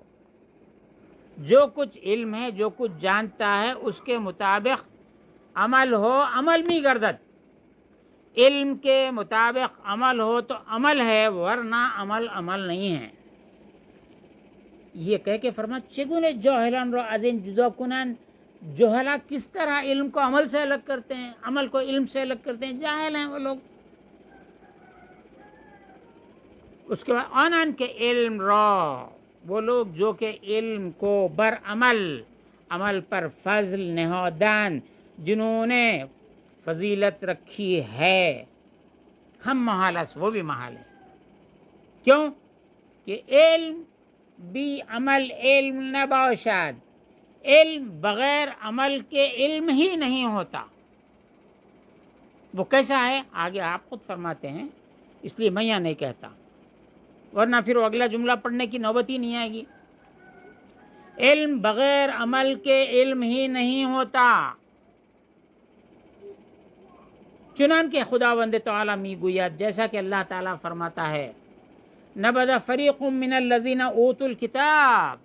جو کچھ علم ہے، جو کچھ جانتا ہے اس کے مطابق عمل ہو، عمل میں گردد، علم کے مطابق عمل ہو تو عمل ہے، ورنہ عمل نہیں ہے۔ یہ کہہ کے فرمایا چگونے جاہلان رو ازین جدا کنن، جوہلا کس طرح علم کو عمل سے الگ کرتے ہیں، عمل کو علم سے الگ کرتے ہیں، جاہل ہیں وہ لوگ۔ اس کے بعد آنان کے علم را، وہ لوگ جو کہ علم کو عمل پر فضل نہادن، جنہوں نے فضیلت رکھی ہے، ہم محالس وہ بھی محال ہے۔ کیوں کہ علم بھی عمل علم نہ باشد، علم بغیر عمل کے علم ہی نہیں ہوتا۔ وہ کیسا ہے آگے آپ خود فرماتے ہیں، اس لیے میں یہاں نہیں کہتا، ورنہ پھر وہ اگلا جملہ پڑھنے کی نوبت ہی نہیں آئے گی۔ علم بغیر عمل کے علم ہی نہیں ہوتا۔ چنانکہ خداوند تعالیٰ می گوید، جیسا کہ اللہ تعالیٰ فرماتا ہے، نبذ فریق من الذین اوتوا الکتاب،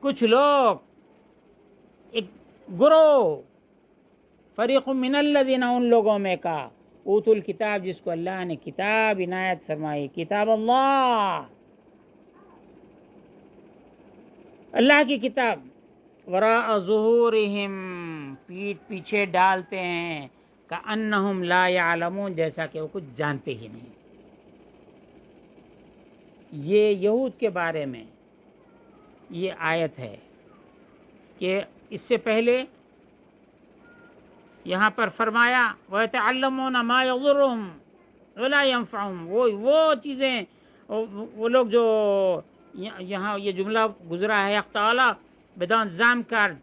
کچھ لوگ، ایک گروہ، فریق من الذین، ان لوگوں میں کا، اوتوا الکتاب جس کو اللہ نے کتاب عنایت فرمائی، کتاب اللہ کی کتاب، وراء ظہورہم، پیٹھ پیچھے ڈالتے ہیں، کأنہم لا یعلمون، جیسا کہ وہ کچھ جانتے ہی نہیں۔ یہ یہود کے بارے میں یہ آیت ہے کہ اس سے پہلے یہاں پر فرمایا وَيَتَعَلَّمُونَ مَا يَضُرُّهُمْ وَلَا يَنفَعُهُمْ، وہ چیزیں، وہ لوگ جو یہاں یہ جملہ گزرا ہے، حق تعالی بدان زام کرد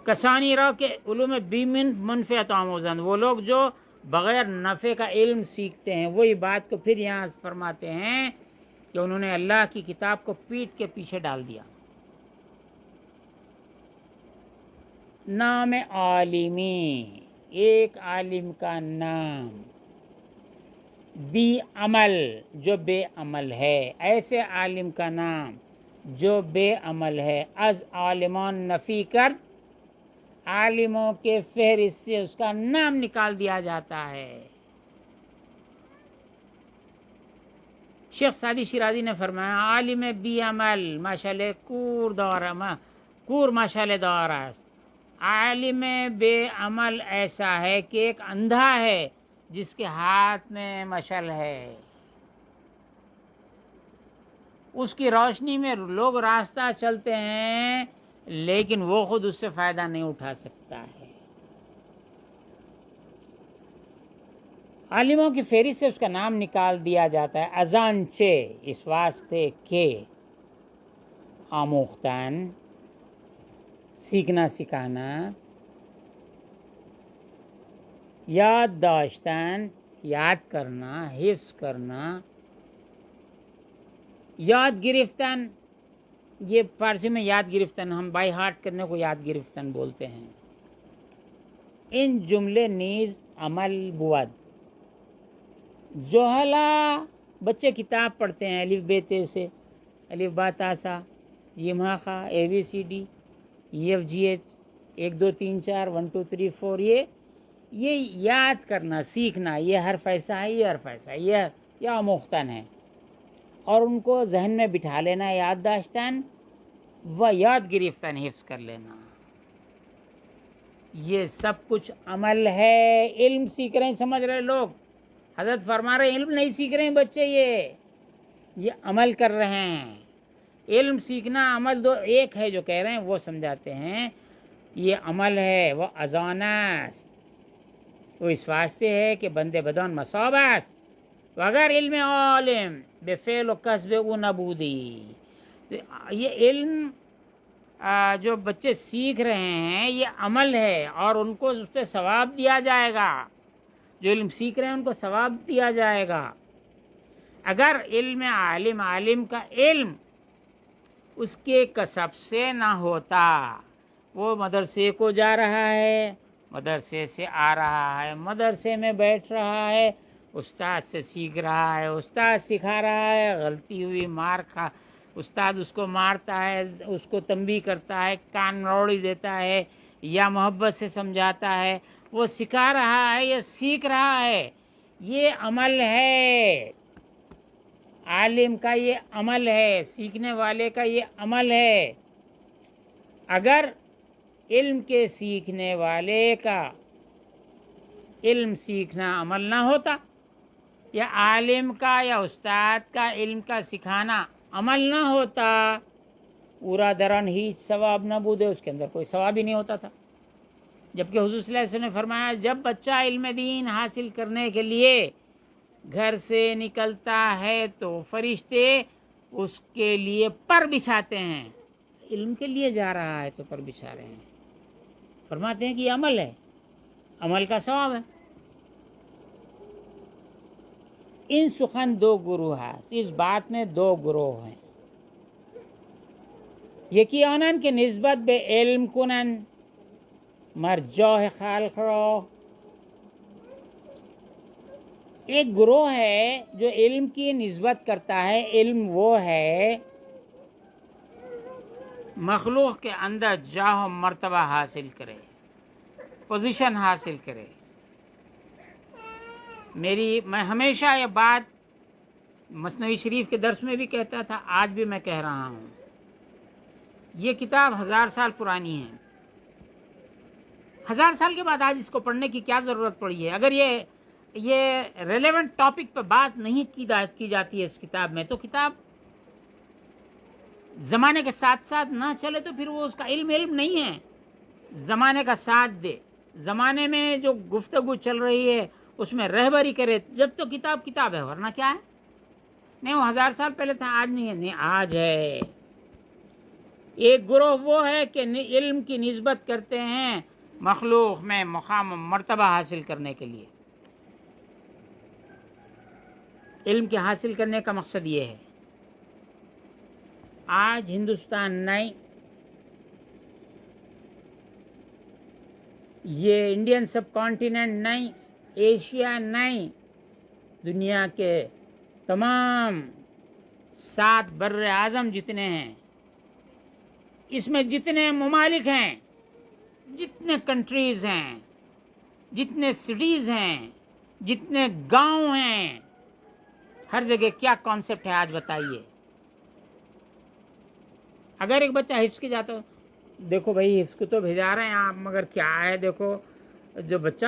کسانی را کہ علوم بیمن منفعت آموزند، وہ لوگ جو بغیر نفع کا علم سیکھتے ہیں، وہی بات کو پھر یہاں فرماتے ہیں کہ انہوں نے اللہ کی کتاب کو پیٹ کے پیچھے ڈال دیا۔ نام عالمی، ایک عالم کا نام، بی عمل، جو بے عمل ہے، ایسے عالم کا نام جو بے عمل ہے، از عالمان نفی کر، عالموں کے فہرست سے اس کا نام نکال دیا جاتا ہے۔ شیخ سعدی شیرازی نے فرمایا عالم بی عمل ماشاءاللہ کور ماشاءاللہ دار است، عالم بے عمل ایسا ہے کہ ایک اندھا ہے جس کے ہاتھ میں مشل ہے، اس کی روشنی میں لوگ راستہ چلتے ہیں لیکن وہ خود اس سے فائدہ نہیں اٹھا سکتا ہے۔ عالموں کی فہرست سے اس کا نام نکال دیا جاتا ہے، ازانچے، اس واسطے کہ آموختن، سیکھنا سکھانا، یاد داشتن، یاد کرنا، حفظ کرنا، یاد گرفتن، یہ فارسی میں یاد گرفتن، ہم بائی ہارٹ کرنے کو یاد گرفتن بولتے ہیں۔ ان جملے نیز عمل بود، جوہلا بچے کتاب پڑھتے ہیں الف بے تے سے، الف با تا سا، یہ مہاخا، A B C D, E F G H, 1 2 3 4 1 2 3 4، یہ یاد کرنا، سیکھنا، یہ حرف ایسا ہے، یہ حرف ایسا ہے، یہ آموختن ہے، اور ان کو ذہن میں بٹھا لینا، یاد داشتن و یاد گرفتن، حفظ کر لینا۔ یہ سب کچھ عمل ہے. علم سیکھ رہے ہیں, سمجھ رہے لوگ, حضرت فرما رہے ہیں علم نہیں سیکھ رہے ہیں بچے, یہ عمل کر رہے ہیں. علم سیکھنا عمل دو ایک ہے, جو کہہ رہے ہیں وہ سمجھاتے ہیں. یہ عمل ہے, وہ اذان است, وہ اس واسطے ہے کہ بندے بدن مصاب است وگر علم عالم بفعل و کسب او نبودی. یہ علم جو بچے سیکھ رہے ہیں یہ عمل ہے, اور ان کو اس پہ ثواب دیا جائے گا. جو علم سیکھ رہے ہیں ان کو ثواب دیا جائے گا. اگر علم عالم کا علم اس کے کسب سے نہ ہوتا, وہ مدرسے کو جا رہا ہے, مدرسے سے آ رہا ہے, مدرسے میں بیٹھ رہا ہے, استاد سے سیکھ رہا ہے, استاد سکھا رہا ہے, غلطی ہوئی مار کھا, استاد اس کو مارتا ہے, اس کو تنبیہ کرتا ہے, کان روڑی دیتا ہے, یا محبت سے سمجھاتا ہے, وہ سکھا رہا ہے یا سیکھ رہا ہے. یہ عمل ہے, عالم کا یہ عمل ہے, سیکھنے والے کا یہ عمل ہے. اگر علم کے سیکھنے والے کا علم سیکھنا عمل نہ ہوتا, یا عالم کا یا استاد کا علم کا سکھانا عمل نہ ہوتا, پورا درن ہی ثواب نہ بودے, اس کے اندر کوئی ثواب ہی نہیں ہوتا تھا. جبکہ حضور صلی اللہ علیہ وسلم نے فرمایا جب بچہ علم دین حاصل کرنے کے لیے گھر سے نکلتا ہے تو فرشتے اس کے لیے پر بچھاتے ہیں. علم کے لیے جا رہا ہے تو پر بچھا رہے ہیں. فرماتے ہیں کہ یہ عمل ہے, عمل کا ثواب ہے. ان سخن دو گروہ ہے, اس بات میں دو گروہ ہیں. یکی آنن کے نسبت بے علم کنن مرجوح خلق رو, ایک گروہ ہے جو علم کی نسبت کرتا ہے. علم وہ ہے مخلوق کے اندر جاہ و مرتبہ حاصل کرے, پوزیشن حاصل کرے. میں ہمیشہ یہ بات مثنوی شریف کے درس میں بھی کہتا تھا, آج بھی میں کہہ رہا ہوں, یہ کتاب 1000 سال پرانی ہے. 1000 سال کے بعد آج اس کو پڑھنے کی کیا ضرورت پڑی ہے؟ اگر یہ ریلیونٹ ٹاپک پہ بات نہیں کی جاتی ہے اس کتاب میں, تو کتاب زمانے کے ساتھ ساتھ نہ چلے تو پھر وہ اس کا علم نہیں ہے. زمانے کا ساتھ دے, زمانے میں جو گفتگو چل رہی ہے اس میں رہبری کرے, جب تو کتاب ہے, ورنہ کیا ہے؟ نہیں وہ 1000 سال پہلے تھا, آج نہیں ہے. نہیں آج ہے. ایک گروہ وہ ہے کہ علم کی نسبت کرتے ہیں مخلوق میں مقام و مرتبہ حاصل کرنے کے لیے. علم کے حاصل کرنے کا مقصد یہ ہے. آج ہندوستان نہیں, یہ انڈین سب کانٹیننٹ نہیں, ایشیا نہیں, دنیا کے تمام 7 بر اعظم جتنے ہیں, اس میں جتنے ممالک ہیں, جتنے کنٹریز ہیں, جتنے سٹیز ہیں, جتنے گاؤں ہیں, ہر جگہ کیا کانسیپٹ ہے آج بتائیے. اگر ایک بچہ حفظ کے جاتا, دیکھو بھائی حفظ کو تو بھیجا رہے ہیں آپ, مگر کیا ہے, دیکھو جو بچہ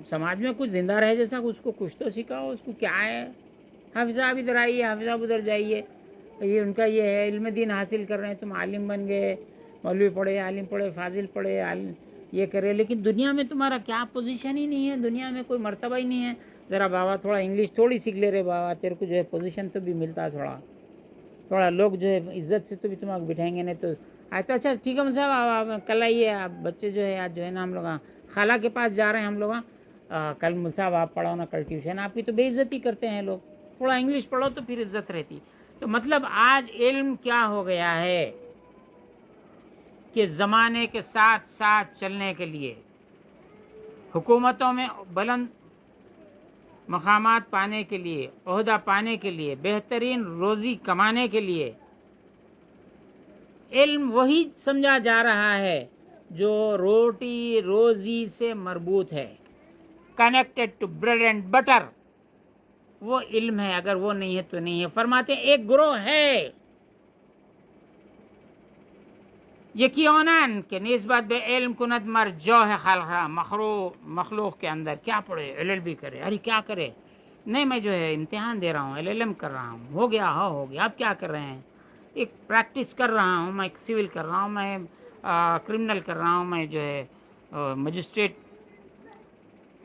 سماج میں کچھ زندہ رہے جیسا, اس کو کچھ تو سکھاؤ, اس کو کیا ہے. حافظ صاحب ادھر آئیے, حافظ صاحب ادھر جائیے, یہ ان کا یہ ہے علم دین حاصل کر رہے ہیں, تم عالم بن گئے, مولوی پڑھے, عالم پڑھے, فاضل پڑھے, یہ کرے, لیکن دنیا میں تمہارا کیا پوزیشن ہی نہیں ہے, دنیا میں کوئی مرتبہ ہی نہیں ہے. ذرا بابا تھوڑا انگلش تھوڑی سیکھ لے رہے بابا, تیرے کو جو ہے پوزیشن تو بھی ملتا, تھوڑا لوگ جو ہے عزت سے تو بھی تمہیں بٹھائیں گے, نہیں تو اچھا ٹھیک ہے صاحب آپ کل آئیے. آپ بچے جو ہے آج جو ہے نا ہم لوگ خالہ کے پاس جا رہے ہیں ہم لوگ, کل مل صاحب آپ پڑھاؤ نا, کل ٹیوشن. آپ کی تو بے عزتی کرتے ہیں لوگ, تھوڑا انگلش پڑھو تو پھر عزت رہتی. تو مطلب آج علم کیا ہو گیا ہے کہ زمانے کے ساتھ ساتھ چلنے کے لیے, حکومتوں میں بلند مقامات پانے کے لیے, عہدہ پانے کے لیے, بہترین روزی کمانے کے لیے علم وہی سمجھا جا رہا ہے جو روٹی روزی سے مربوط ہے, connected to bread and butter, وہ علم ہے. اگر وہ نہیں ہے تو نہیں ہے. فرماتے ہیں ایک گروہ ہے یقیناً کہ نسبت بے علم کند مر جوہ خلق مخلوق کے اندر کیا پڑھے ایل ایل بی کرے، ارے کیا کرے، نہیں میں جو ہے امتحان دے رہا ہوں، ایل ایل ایم کر رہا ہوں، ہو گیا ہاں ہو گیا، اب کیا کر رہے ہیں، ایک پریکٹس کر رہا ہوں، میں سول کر رہا ہوں، میں کرمنل کر رہا ہوں، میں جو ہے مجسٹریٹ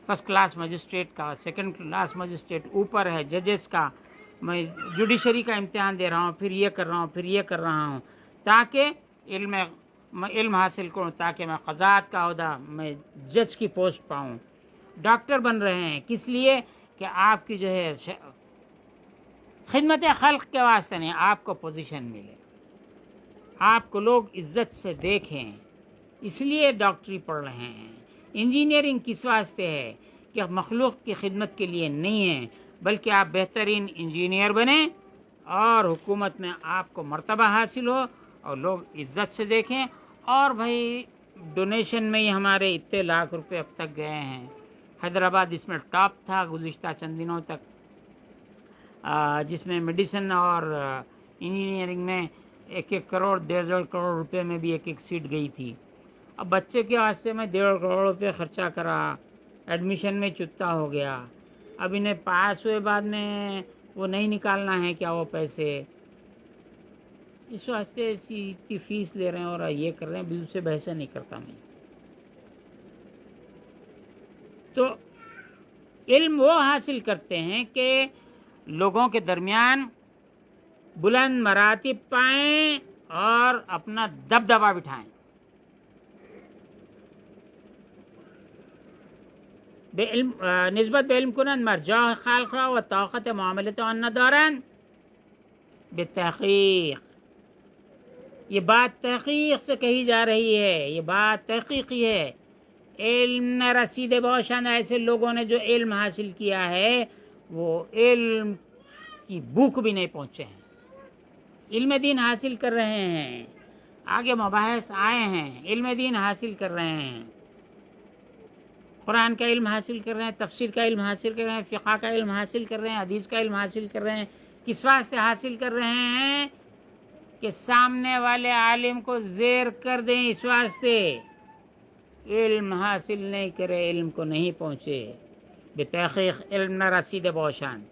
فرسٹ کلاس مجسٹریٹ کا، سیکنڈ کلاس مجسٹریٹ اوپر ہے ججز کا، میں جوڈیشری کا امتحان دے رہا ہوں، پھر یہ کر رہا ہوں، پھر یہ کر رہا ہوں، تاکہ علم حاصل کروں، تاکہ میں قضات کا عہدہ، میں جج کی پوسٹ پاؤں۔ ڈاکٹر بن رہے ہیں کس لیے کہ آپ کی جو ہے خدمت خلق کے واسطے نہیں، آپ کو پوزیشن ملے، آپ کو لوگ عزت سے دیکھیں، اس لیے ڈاکٹری پڑھ رہے ہیں۔ انجینئرنگ کس واسطے ہے کہ مخلوق کی خدمت کے لیے نہیں ہے، بلکہ آپ بہترین انجینئر بنیں اور حکومت میں آپ کو مرتبہ حاصل ہو اور لوگ عزت سے دیکھیں۔ اور بھائی ڈونیشن میں ہی ہمارے اتنے لاکھ روپے اب تک گئے ہیں، حیدرآباد اس میں ٹاپ تھا گزشتہ چند دنوں تک، جس میں میڈیسن اور انجینئرنگ میں 1-1 کروڑ 1.5 کروڑ روپے میں بھی ایک سیٹ گئی تھی۔ اب بچے کے واسطے میں 1.5 کروڑ روپے خرچہ کرا، ایڈمیشن میں چتا ہو گیا، اب انہیں پاس ہوئے بعد میں وہ نہیں نکالنا ہے کیا وہ پیسے، اس واسطے ایسی اتنی فیس لے رہے ہیں اور یہ کر رہے ہیں، بالکل سے بحث نہیں کرتا میں۔ تو علم وہ حاصل کرتے ہیں کہ لوگوں کے درمیان بلند مراتب پائیں اور اپنا دبدبہ بٹھائیں۔ نسبت بے علم کنند مرجع خلق را و طاقت معاملت آن ندارند بالتحقیق، یہ بات تحقیق سے کہی جا رہی ہے، یہ بات تحقیقی ہے۔ علم نہ رسیدے باشند، ایسے لوگوں نے جو علم حاصل کیا ہے وہ علم کی بھوک بھی نہیں پہنچے ہیں، علم دین حاصل کر رہے ہیں، آگے مباحث آئے ہیں، علم دین حاصل کر رہے ہیں، قرآن کا علم حاصل کر رہے ہیں، تفسیر کا علم حاصل کر رہے ہیں، فقہ کا علم حاصل کر رہے ہیں، حدیث کا علم حاصل کر رہے ہیں۔ کس واسطے حاصل کر رہے ہیں کہ سامنے والے عالم کو زیر کر دیں، اس واسطے علم حاصل نہیں کرے، علم کو نہیں پہنچے۔ بتحقیق علم نہ رسید باشند،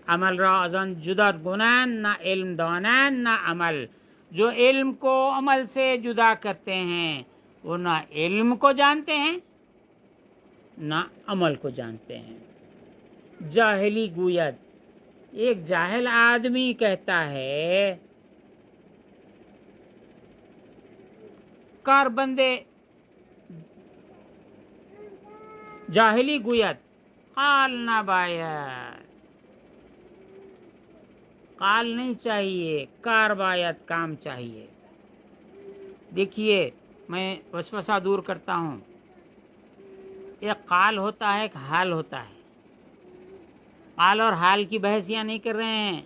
عمل را ازان جدا گنند، نہ علم دانند نہ عمل، جو علم کو عمل سے جدا کرتے ہیں وہ نہ علم کو جانتے ہیں نہ عمل کو جانتے ہیں۔ جاہلی گوید، ایک جاہل آدمی کہتا ہے، کار بندے جاہلی گوید قال نہ باید، قال نہیں چاہیے، کار باید کام چاہیے۔ دیکھیے میں وسوسہ دور کرتا ہوں، ایک قال ہوتا ہے، ایک حال ہوتا ہے۔ قال اور حال کی بحثیاں نہیں کر رہے ہیں،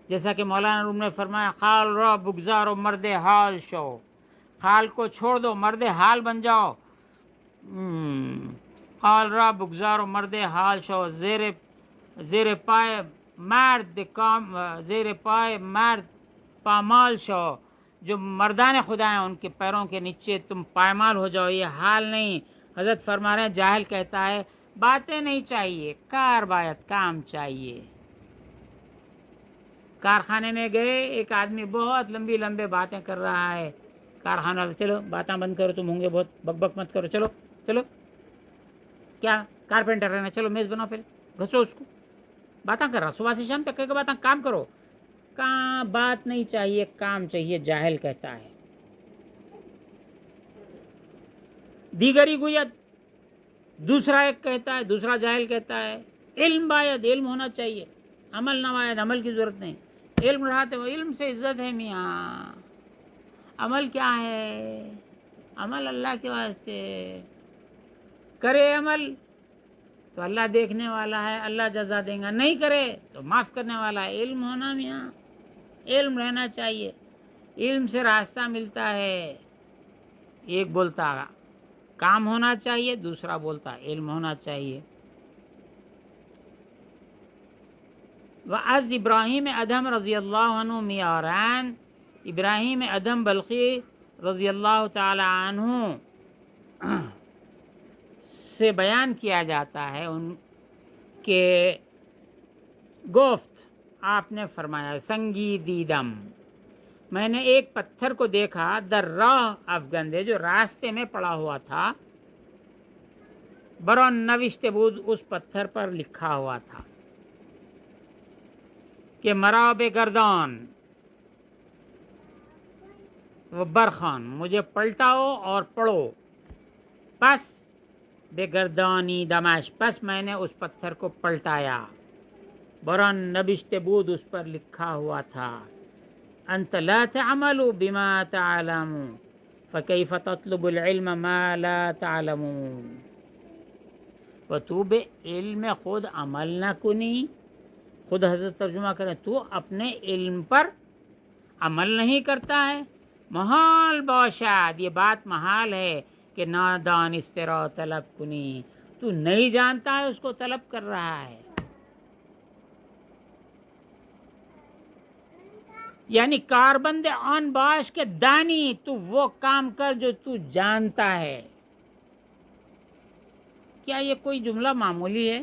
جیسا کہ مولانا روم نے فرمایا قال را بگزار و مرد حال شو، قال کو چھوڑ دو مرد حال بن جاؤ۔ قال را بگزار و مرد حال شو، زیر پائے مرد کام، زیر پائے مرد پامال شو، جو مردان خدا ہیں ان کے پیروں کے نیچے تم پائمال ہو جاؤ، یہ حال نہیں۔ حضرت فرما رہے ہیں جاہل کہتا ہے باتیں نہیں چاہیے، کار باید کام چاہیے۔ کارخانے میں گئے، ایک آدمی بہت لمبے باتیں کر رہا ہے، کارخانہ چلو باتیں بند کرو، تم ہوں گے بہت بک بک مت کرو، چلو چلو، کیا کارپینٹر رہنا، چلو میز بناؤ، پہلے گھسو اس کو، باتیں کر رہا صبح سے شام تک کہ باتیں، کام کرو، کام بات نہیں چاہیے، کام چاہیے، جاہل کہتا ہے۔ دیگری گوید، دوسرا ایک کہتا ہے، دوسرا جاہل کہتا ہے علم باید، علم ہونا چاہیے، عمل نہ باید، عمل کی ضرورت نہیں، علم رہا تو علم سے عزت ہے میاں، عمل کیا ہے، عمل اللہ کے واسطے کرے، عمل تو اللہ دیکھنے والا ہے، اللہ جزا دیں گا، نہیں کرے تو معاف کرنے والا ہے۔ علم ہونا میاں، علم رہنا چاہیے، علم سے راستہ ملتا ہے۔ ایک بولتا کام ہونا چاہیے، دوسرا بولتا علم ہونا چاہیے۔ وَأَزْ ابراہیم ادھم رضی اللہ عنہ میاران، ابراہیم ادھم بلخی رضی اللہ تعالی عنہ سے بیان کیا جاتا ہے ان کے گفت آپ نے فرمایا سنگی دیدم، میں نے ایک پتھر کو دیکھا در راہ افگندے، جو راستے میں پڑا ہوا تھا، برون نوشت بود، اس پتھر پر لکھا ہوا تھا کہ مرا بے گردان و برخان، مجھے پلٹاؤ اور پڑھو، پس بے گردانی دمش، پس میں نے اس پتھر کو پلٹایا، برون نبشت بود، اس پر لکھا ہوا تھا انت لا تعمل بما تعلم فکیف تطلب العلم ما لا تعلمون، و تو بے علم خود عمل نہ کنی، خود حضرت ترجمہ کریں تو اپنے علم پر عمل نہیں کرتا ہے، محال باشد، یہ بات محال ہے کہ نادانست را طلب کنی، تو نہیں جانتا ہے اس کو طلب کر رہا ہے، یعنی کاربند آن باش کے دانی، تو وہ کام کر جو تو جانتا ہے۔ کیا یہ کوئی جملہ معمولی ہے؟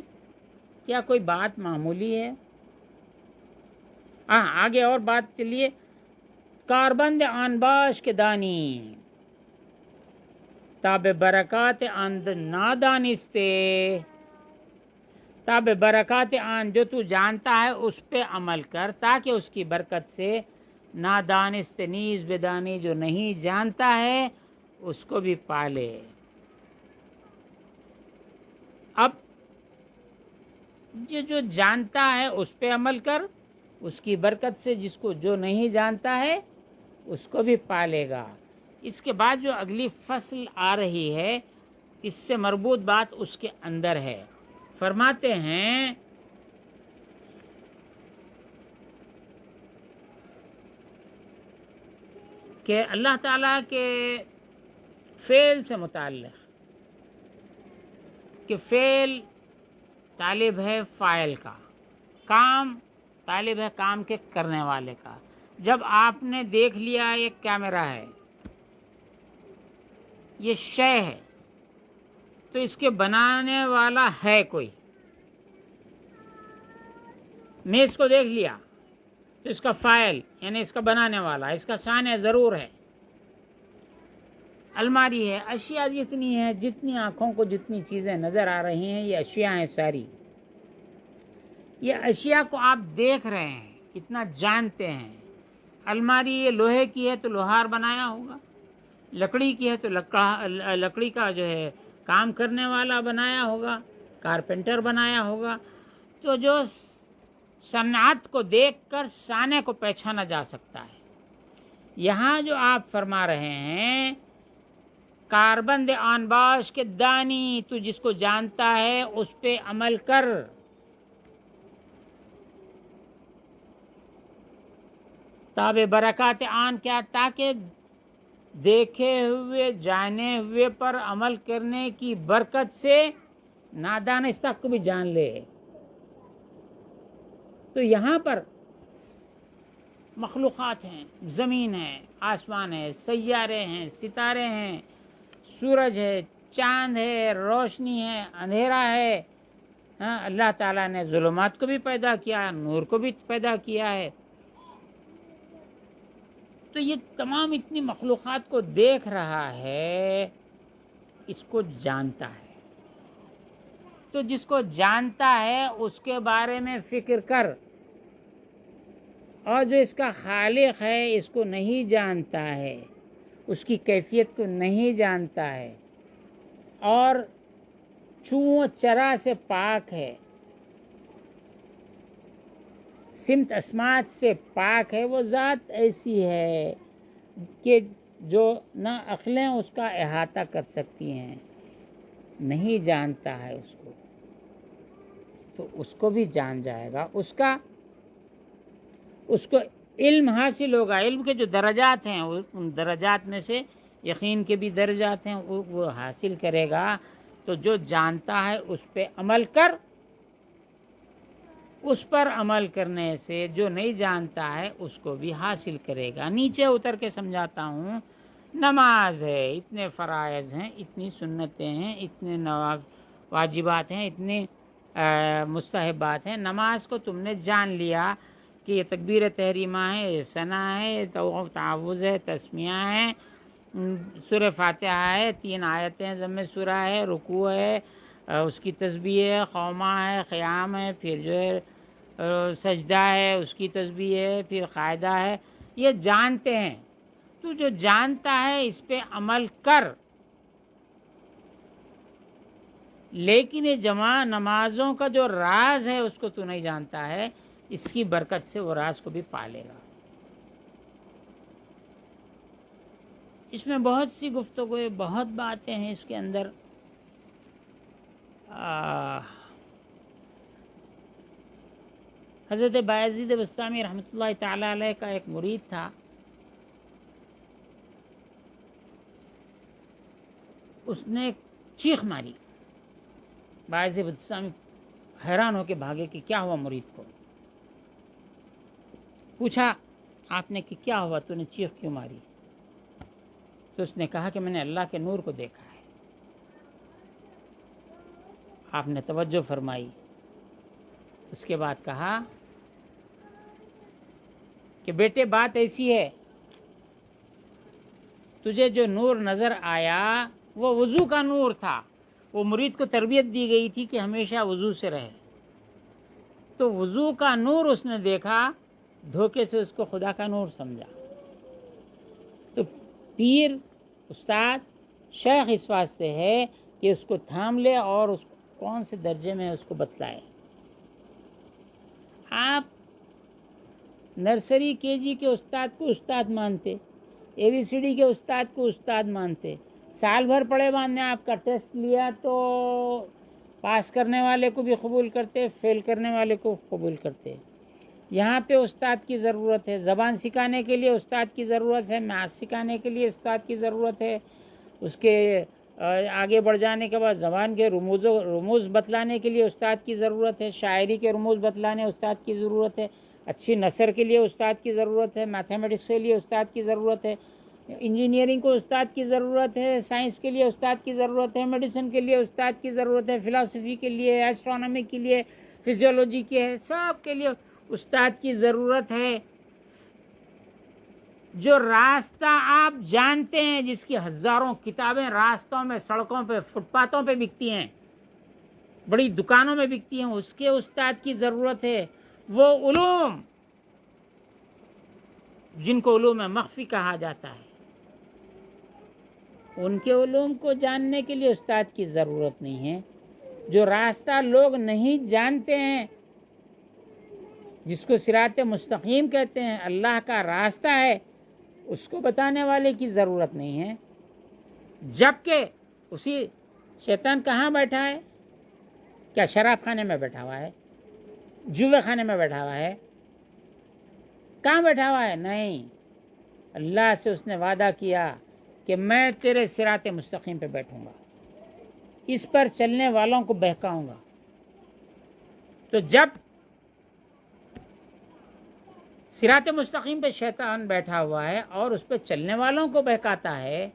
کیا کوئی بات معمولی ہے؟ ہاں آگے اور بات چلیے، کاربند آن باش کے دانی تاب برکات آن نادانستے، تاب برکات آن، جو تو جانتا ہے اس پہ عمل کر تاکہ اس کی برکت سے نادانست نیز بدانی، جو نہیں جانتا ہے اس کو بھی پالے۔ اب جو جانتا ہے اس پہ عمل کر، اس کی برکت سے جس کو جو نہیں جانتا ہے اس کو بھی پالے گا۔ اس کے بعد جو اگلی فصل آ رہی ہے اس سے مربوط بات اس کے اندر ہے، فرماتے ہیں کہ اللہ تعالیٰ کے فعل سے متعلق، کہ فعل طالب ہے فاعل کا، کام طالب ہے کام کے کرنے والے کا۔ جب آپ نے دیکھ لیا ایک کیمرہ ہے، یہ شے ہے، تو اس کے بنانے والا ہے کوئی، میز کو دیکھ لیا تو اس کا فاعل یعنی اس کا بنانے والا، اس کا صانع ضرور ہے۔ الماری ہے، اشیاء جتنی ہے، جتنی آنکھوں کو جتنی چیزیں نظر آ رہی ہیں یہ اشیاء ہیں ساری، یہ اشیاء کو آپ دیکھ رہے ہیں، اتنا جانتے ہیں۔ الماری یہ لوہے کی ہے تو لوہار بنایا ہوگا، لکڑی کی ہے تو لکڑی کا جو ہے کام کرنے والا بنایا ہوگا، کارپینٹر بنایا ہوگا۔ تو جو صنعت کو دیکھ کر صانع کو پہچانا جا سکتا ہے۔ یہاں جو آپ فرما رہے ہیں کاربند آن باش کے دانی، تو جس کو جانتا ہے اس پہ عمل کر۔ تاب برکات آن کیا؟ تاکہ دیکھے ہوئے جانے ہوئے پر عمل کرنے کی برکت سے نادانستہ کو بھی جان لے۔ تو یہاں پر مخلوقات ہیں، زمین ہے، آسمان ہے، سیارے ہیں، ستارے ہیں، سورج ہے، چاند ہے، روشنی ہے، اندھیرا ہے، اللہ تعالیٰ نے ظلمات کو بھی پیدا کیا، نور کو بھی پیدا کیا ہے۔ تو یہ تمام اتنی مخلوقات کو دیکھ رہا ہے، اس کو جانتا ہے۔ تو جس کو جانتا ہے اس کے بارے میں فکر کر، اور جو اس کا خالق ہے اس کو نہیں جانتا ہے، اس کی کیفیت کو نہیں جانتا ہے، اور چوں چرا سے پاک ہے، سمت اسمات سے پاک ہے، وہ ذات ایسی ہے کہ جو نہ عقلیں اس کا احاطہ کر سکتی ہیں، نہیں جانتا ہے اس کو، تو اس کو بھی جان جائے گا، اس کو علم حاصل ہوگا۔ علم کے جو درجات ہیں ان درجات میں سے یقین کے بھی درجات ہیں، وہ حاصل کرے گا۔ تو جو جانتا ہے اس پہ عمل کر، اس پر عمل کرنے سے جو نہیں جانتا ہے اس کو بھی حاصل کرے گا۔ نیچے اتر کے سمجھاتا ہوں، نماز ہے، اتنے فرائض ہیں، اتنی سنتیں ہیں، اتنے واجبات ہیں، اتنے مستحبات ہیں. نماز کو تم نے جان لیا کہ یہ تکبیر تحریمہ ہے، یہ ثنا ہے، یہ تعوذ ہے، تسمیہ ہے، سورہ فاتحہ ہے، 3 آیتیں ضم سورہ ہے، رکوع ہے، اس کی تسبیح ہے، قومہ ہے، قیام ہے، پھر جو ہے سجدہ ہے، اس کی تسبیح ہے، پھر قاعدہ ہے. یہ جانتے ہیں. تو جو جانتا ہے اس پہ عمل کر. لیکن یہ جمع نمازوں کا جو راز ہے اس کو تو نہیں جانتا ہے. اس کی برکت سے وہ راز کو بھی پا لے گا. اس میں بہت سی گفتگو ہے، بہت باتیں ہیں اس کے اندر. حضرت بایزید بسطامی رحمۃ اللہ تعالی علیہ کا ایک مرید تھا. اس نے چیخ ماری. بایزید بسطامی حیران ہو کے بھاگے کہ کیا ہوا مرید کو. پوچھا آپ نے کہ کیا ہوا، تو نے چیخ کیوں ماری؟ تو اس نے کہا کہ میں نے اللہ کے نور کو دیکھا ہے. آپ نے توجہ فرمائی. اس کے بعد کہا کہ بیٹے بات ایسی ہے، تجھے جو نور نظر آیا وہ وضو کا نور تھا. وہ مرید کو تربیت دی گئی تھی کہ ہمیشہ وضو سے رہے. تو وضو کا نور اس نے دیکھا، دھوکے سے اس کو خدا کا نور سمجھا. تو پیر، استاد، شیخ اس واسطے ہے کہ اس کو تھام لے اور اس کون سے درجے میں اس کو بتلائے. آپ نرسری کے جی کے استاد کو استاد مانتے، ABCD کے استاد کو استاد مانتے. سال بھر پڑھے بعد نے آپ کا ٹیسٹ لیا تو پاس کرنے والے کو بھی قبول کرتے، فیل کرنے والے کو قبول کرتے. یہاں پہ استاد کی ضرورت ہے. زبان سکھانے کے لیے استاد کی ضرورت ہے، میتھ سکھانے کے لیے استاد کی ضرورت ہے، اس کے آگے بڑھ جانے کے بعد زبان کے رموز بتلانے کے لیے استاد کی ضرورت ہے، شاعری کے رموز بتلانے استاد کی ضرورت ہے، اچھی نثر کے لیے استاد کی ضرورت ہے، میتھمیٹکس کے لیے استاد کی ضرورت ہے، انجینئرنگ کو استاد کی ضرورت ہے، سائنس کے لیے استاد کی ضرورت ہے، میڈیسن کے لیے استاد کی ضرورت ہے، فلاسفی کے لیے، ایسٹرونومی کے لیے، فزیولوجی کے ہے، سب کے لیے استاد کی ضرورت ہے. جو راستہ آپ جانتے ہیں، جس کی ہزاروں کتابیں راستوں میں، سڑکوں پہ، فٹ پاتھوں پہ بکتی ہیں، بڑی دکانوں میں بکتی ہیں، اس کے استاد کی ضرورت ہے. وہ علوم جن کو علوم مخفی کہا جاتا ہے، ان کے علوم کو جاننے کے لیے استاد کی ضرورت نہیں ہے. جو راستہ لوگ نہیں جانتے ہیں، جس کو صراط مستقیم کہتے ہیں، اللہ کا راستہ ہے، اس کو بتانے والے کی ضرورت نہیں ہے. جبکہ اسی شیطان کہاں بیٹھا ہے؟ کیا شراب خانے میں بیٹھا ہوا ہے؟ جوے خانے میں بیٹھا ہوا ہے؟ کہاں بیٹھا ہوا ہے؟ نہیں، اللہ سے اس نے وعدہ کیا کہ میں تیرے صراط مستقیم پہ بیٹھوں گا، اس پر چلنے والوں کو بہکاؤں گا. تو جب صراط مستقیم پہ شیطان بیٹھا ہوا ہے اور اس پہ چلنے والوں کو بہکاتا ہے،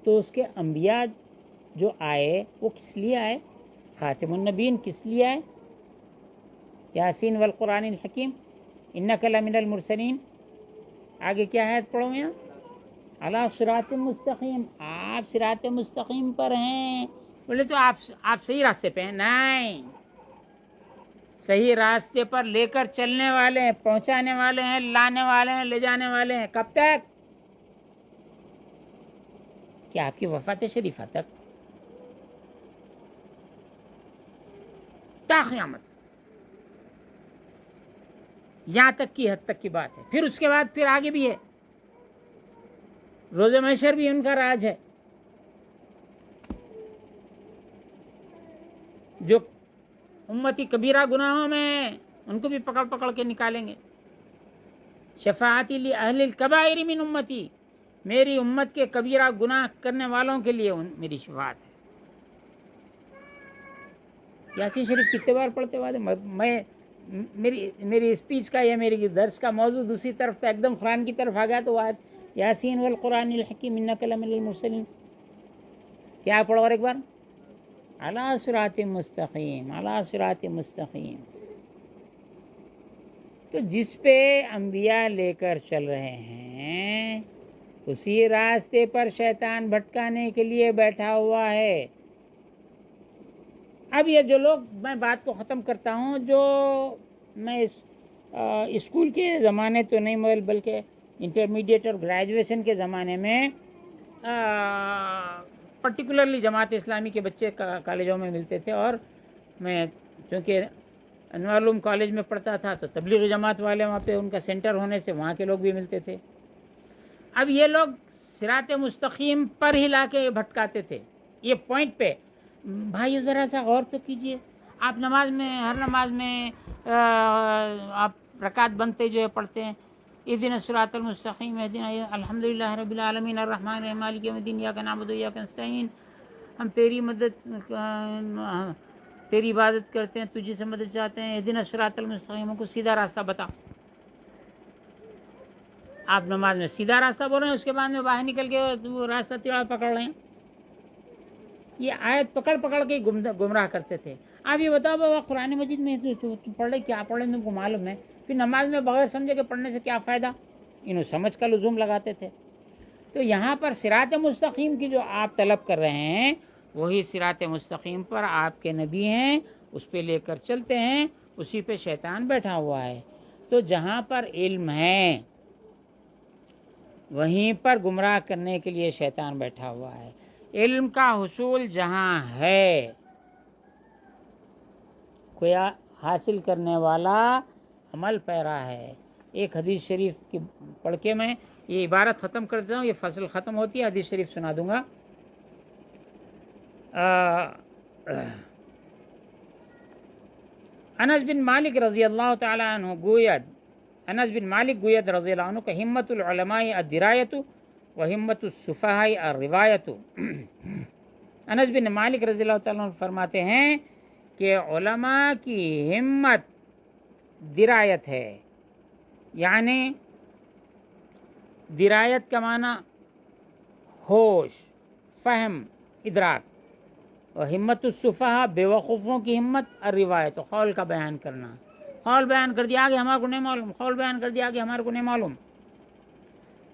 تو اس کے انبیاء جو آئے وہ کس لیے آئے؟ خاتم النبیین کس لیے آئے؟ یاسین والقرآن الحکیم انک لمن المرسلین. آگے کیا ہے پڑھو یہاں؟ علی صراط مستقیم. آپ صراط مستقیم پر ہیں. بولے تو آپ صحیح راستے پہ ہیں؟ نہیں، صحیح راستے پر لے کر چلنے والے ہیں، پہنچانے والے ہیں، لانے والے ہیں، لے جانے والے ہیں. کب تک؟ کیا آپ کی وفات شریفہ تک، تا قیامت، یہاں تک کی حد تک کی بات ہے. پھر اس کے بعد پھر آگے بھی ہے. روز محشر بھی ان کا راج ہے. جو امتی کبیرہ گناہوں میں، ان کو بھی پکڑ پکڑ کے نکالیں گے. شفاعتی لأہل الکبائر من امتی، میری امت کے کبیرہ گناہ کرنے والوں کے لیے میری شفاعت ہے. یاسین شریف کتنے بار پڑھتے ہوئے میں میری اسپیچ کا یا میری درس کا موضوع دوسری طرف ایک دم قرآن کی طرف آ گیا تو آیت یاسین والقرآن الحکیم انک لمن المرسلین کیا پڑھو اور ایک بار علی صراط مستقیم علی صراط مستقیم. تو جس پہ انبیاء لے کر چل رہے ہیں اسی راستے پر شیطان بھٹکانے کے لیے بیٹھا ہوا ہے. اب یہ جو لوگ، میں بات کو ختم کرتا ہوں، جو میں اسکول کے زمانے تو نہیں بلکہ انٹرمیڈیٹ اور گریجویشن کے زمانے میں پرٹیکولرلی جماعت اسلامی کے بچے کالجوں میں ملتے تھے، اور میں چونکہ انوار العلوم کالج میں پڑھتا تھا تو تبلیغی جماعت والے وہاں پہ ان کا سینٹر ہونے سے وہاں کے لوگ بھی ملتے تھے. اب یہ لوگ صراط مستقیم پر ہی لا کے بھٹکاتے تھے. یہ پوائنٹ پہ بھائی ذرا سا غور تو کیجئے. آپ نماز میں، ہر نماز میں آپ رکعت بنتے جو ہے پڑھتے ہیں اہدنا الصراط المستقیم اہدنا الحمدللہ رب العالمین الرحمن الرحیم مالک یوم الدین ایاک نعبد و ایاک نستعین. ہم تیری مدد، تیری عبادت کرتے ہیں، تجھے سے مدد چاہتے ہیں. اہدنا الصراط المستقیم، کو سیدھا راستہ بتا. آپ نماز میں سیدھا راستہ بول رہے ہیں، اس کے بعد میں باہر نکل کے وہ راستہ ٹیڑھا پکڑ رہے ہیں. یہ آیت پکڑ پکڑ کے گمراہ کرتے تھے. آپ یہ بتاؤ بابا قرآن مجید میں پڑھ رہے، کیا پڑھ رہے تم کو معلوم ہے؟ پھر نماز میں بغیر سمجھے کے پڑھنے سے کیا فائدہ؟ انہوں سمجھ کا لزوم لگاتے تھے. تو یہاں پر صراط مستقیم کی جو آپ طلب کر رہے ہیں وہی صراط مستقیم پر آپ کے نبی ہیں، اس پہ لے کر چلتے ہیں، اسی پہ شیطان بیٹھا ہوا ہے. تو جہاں پر علم ہے وہیں پر گمراہ کرنے کے لیے شیطان بیٹھا ہوا ہے. علم کا حصول جہاں ہے، کوئی حاصل کرنے والا عمل پیرا ہے. ایک حدیث شریف کی پڑھ کے میں یہ عبارت ختم کر دیتا ہوں، یہ فصل ختم ہوتی ہے، حدیث شریف سنا دوں گا. انس بن مالک رضی اللہ تعالی عنہ گوید، انس بن مالک گوید رضی اللہ عنہ کہ ہمت العلماء الدرایت و ہمت السفہاء الروایت. انس بن مالک رضی اللہ تعالی عنہ فرماتے ہیں کہ علماء کی ہمت درایت ہے، یعنی درایت کا معنی ہوش، فہم، ادراک، اور ہمت السفہاء بے وقوفوں کی ہمت، الروایت قول کا بیان کرنا. قول بیان کر دیا کہ ہمارے کو نہیں معلوم، قول بیان کر دیا کہ ہمارے کو نہیں معلوم.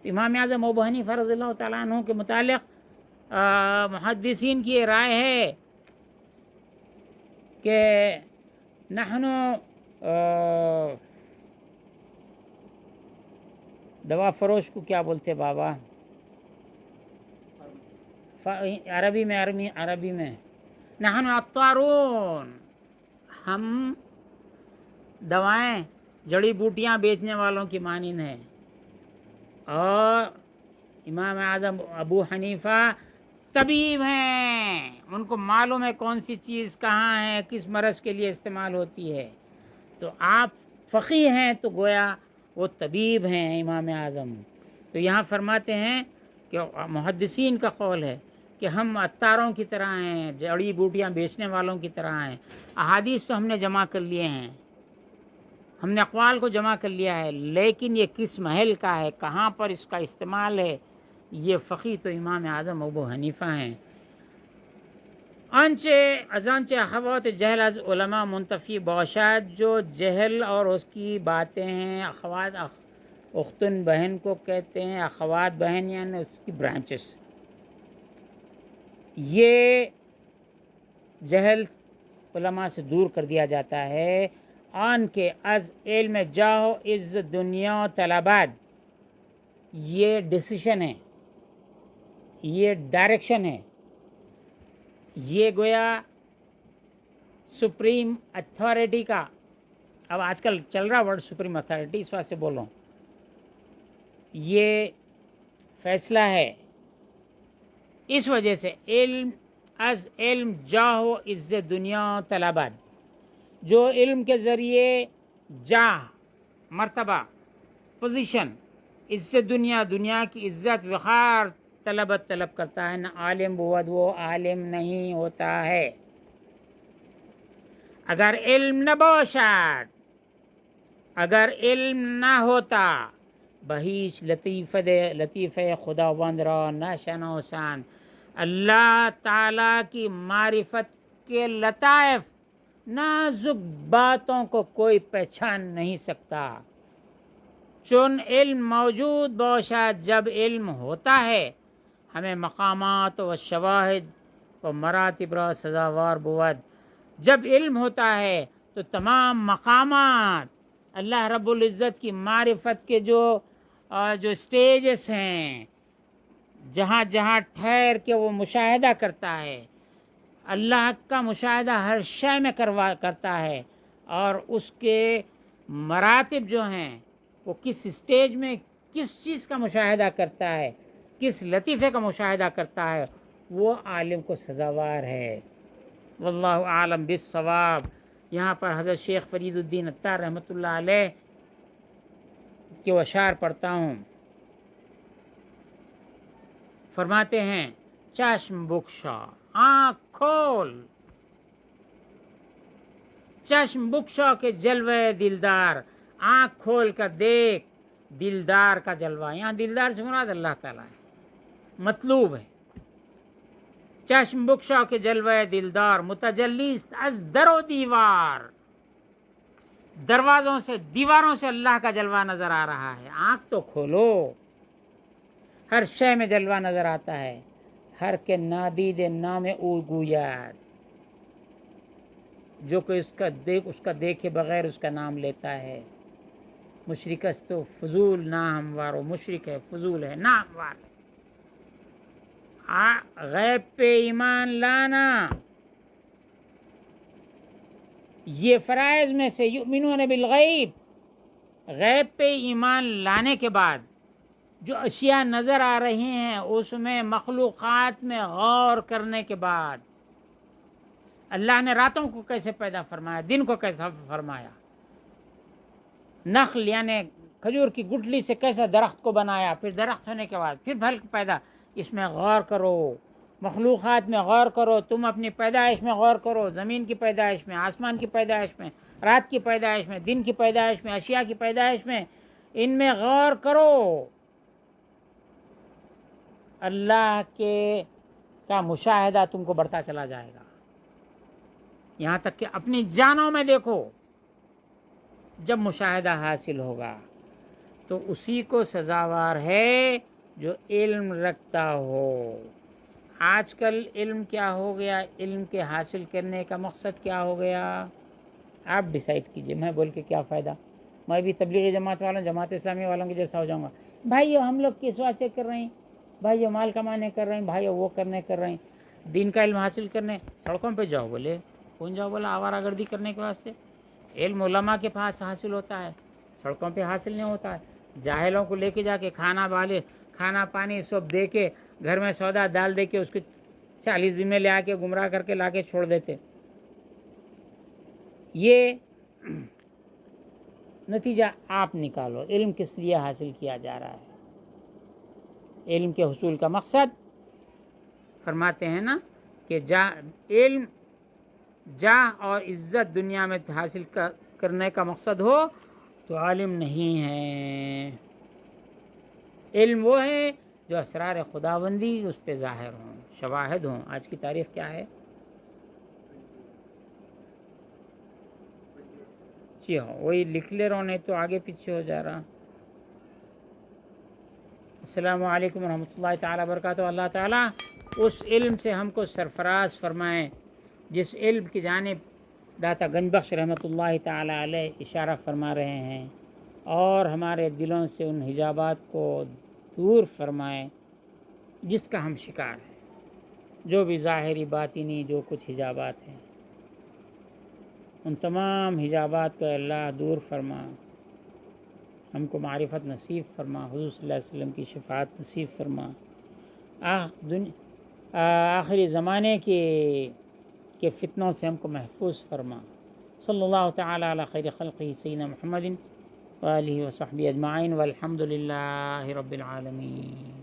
امام اعظم ابو حنیفہ رضی اللہ تعالیٰ عنہ کے متعلق محدثین کی یہ رائے ہے کہ نحن دوا فروش کو کیا بولتے بابا عربی میں نحن عطارون، ہم دوائیں جڑی بوٹیاں بیچنے والوں کی مانند ہیں. اور امام اعظم ابو حنیفہ طبیب ہیں، ان کو معلوم ہے کون سی چیز کہاں ہے، کس مرض کے لیے استعمال ہوتی ہے. تو آپ فقیہ ہیں تو گویا وہ طبیب ہیں امام اعظم. تو یہاں فرماتے ہیں کہ محدثین کا قول ہے کہ ہم عطاروں کی طرح ہیں، جڑی بوٹیاں بیچنے والوں کی طرح ہیں. احادیث تو ہم نے جمع کر لیے ہیں، ہم نے اقوال کو جمع کر لیا ہے، لیکن یہ کس محل کا ہے، کہاں پر اس کا استعمال ہے، یہ فقیہ تو امام اعظم ابو حنیفہ ہیں. ازانچہ اخوات جہل از علماء منتفی باشد، جو جہل اور اس کی باتیں ہیں. اخوات اختن بہن کو کہتے ہیں، اخوات بہن یعنی اس کی برانچز. یہ جہل علماء سے دور کر دیا جاتا ہے. آن کے از علم جاہو از دنیا طلبات، یہ ڈیسیشن ہے، یہ ڈائریکشن ہے، یہ گویا سپریم اتھارٹی کا، اب آج کل چل رہا ورڈ سپریم اتھارٹی، اس واسطے بول رہا ہوں، یہ فیصلہ ہے. اس وجہ سے علم از علم جاہو از دنیا طلبات، جو علم کے ذریعے جاہ، مرتبہ، پوزیشن، عزت دنیا کی عزت وقار طلب کرتا ہے، نہ عالم بود وہ عالم نہیں ہوتا ہے. اگر علم نہ باشد اگر علم نہ ہوتا بہیچ لطیف خداوند را نشناسند. اللہ تعالیٰ کی معرفت کے لطائف نازک باتوں کو کوئی پہچان نہیں سکتا. چون علم موجود باشد، جب علم ہوتا ہے ہمیں مقامات و شواہد و مراتب را سزاوار بود. جب علم ہوتا ہے تو تمام مقامات اللہ رب العزت کی معرفت کے جو سٹیجز ہیں، جہاں جہاں ٹھہر کے وہ مشاہدہ کرتا ہے، اللہ کا مشاہدہ ہر شے میں کرتا ہے، اور اس کے مراتب جو ہیں وہ کس سٹیج میں کس چیز کا مشاہدہ کرتا ہے، کس لطیفے کا مشاہدہ کرتا ہے، وہ عالم کو سزاوار ہے. واللہ عالم بالصواب. یہاں پر حضرت شیخ فرید الدین عطار رحمۃ اللہ علیہ کے اشعار پڑھتا ہوں. فرماتے ہیں چشم بکشا آنکھ کھول، چشم بکشا کے جلوے دلدار، آنکھ کھول کر دیکھ دلدار کا جلوہ. یہاں دلدار سے مراد اللہ تعالیٰ ہے، مطلوب ہے. چشم بکشا کے جلوے دلدار، متجلیست از در و دیوار، دروازوں سے دیواروں سے اللہ کا جلوہ نظر آ رہا ہے. آنکھ تو کھولو، ہر شے میں جلوہ نظر آتا ہے. ہر کے نادید نام او گوید، جو کہ اس کا دیکھے بغیر اس کا نام لیتا ہے. مشرک است تو فضول نہ ہموار، و مشرک ہے فضول ہے نہ ہموار. غیب پہ ایمان لانا یہ فرائض میں سے یؤمنون بالغیب. غیب پہ ایمان لانے کے بعد جو اشیاء نظر آ رہی ہیں اس میں مخلوقات میں غور کرنے کے بعد اللہ نے راتوں کو کیسے پیدا فرمایا، دن کو کیسا فرمایا، نخل یعنی کھجور کی گٹلی سے کیسا درخت کو بنایا، پھر درخت ہونے کے بعد پھر پھل پیدا. اس میں غور کرو، مخلوقات میں غور کرو. تم اپنی پیدائش میں غور کرو، زمین کی پیدائش میں، آسمان کی پیدائش میں، رات کی پیدائش میں، دن کی پیدائش میں، اشیاء کی پیدائش میں، ان میں غور کرو. اللہ کا مشاہدہ تم کو بڑھتا چلا جائے گا، یہاں تک کہ اپنی جانوں میں دیکھو. جب مشاہدہ حاصل ہوگا تو اسی کو سزاوار ہے جو علم رکھتا ہو. آج کل علم کیا ہو گیا، علم کے حاصل کرنے کا مقصد کیا ہو گیا، آپ ڈیسائیڈ کیجئے. میں بول کے کیا فائدہ، میں بھی تبلیغی جماعت والوں، جماعت اسلامی والوں کے جیسا ہو جاؤں گا. بھائیو ہم لوگ کس واسطے کر رہے ہیں، بھائیو مال کمانے کر رہے ہیں، بھائیو وہ کر رہے ہیں. دین کا علم حاصل کرنے سڑکوں پہ جاؤ، بولے کون جاؤ، بولا آوارہ گردی کرنے کے واسطے. علم علماء کے پاس حاصل ہوتا ہے، سڑکوں پہ حاصل نہیں ہوتا ہے. جاہلوں کو لے کے جا کے کھانا پانی سب دے کے، گھر میں سودا دال دے کے اس کے 40 ذمے لے آ کے گمراہ کر کے لا کے چھوڑ دیتے. یہ نتیجہ آپ نکالو. علم کس لیے حاصل کیا جا رہا ہے، علم کے حصول کا مقصد فرماتے ہیں نا کہ علم جاہ اور عزت دنیا میں حاصل کرنے کا مقصد ہو تو عالم نہیں ہے. علم وہ ہے جو اسرار خداوندی اس پہ ظاہر ہوں، شواہد ہوں. آج کی تاریخ کیا ہے؟ جی ہاں، وہی لکھ لے رہا ہوں، نہیں تو آگے پیچھے ہو جا رہا. السلام علیکم ورحمۃ اللہ تعالیٰ وبرکاتہ. اللہ تعالیٰ اس علم سے ہم کو سرفراز فرمائیں جس علم کی جانب داتا گنج بخش رحمۃ اللہ تعالیٰ علیہ اشارہ فرما رہے ہیں، اور ہمارے دلوں سے ان حجابات کو دور فرمائیں جس کا ہم شکار ہیں. جو بھی ظاہری باطنی جو کچھ حجابات ہیں ان تمام حجابات کو اللہ دور فرما، ہم کو معرفت نصیب فرما، حضور صلی اللہ علیہ وسلم کی شفاعت نصیب فرما، آخری زمانے کے فتنوں سے ہم کو محفوظ فرما. صلی اللہ تعالی علی خیر خلقہ سیدنا محمد وآلہ وصحبہ اجمعین والحمد للہ رب العالمین.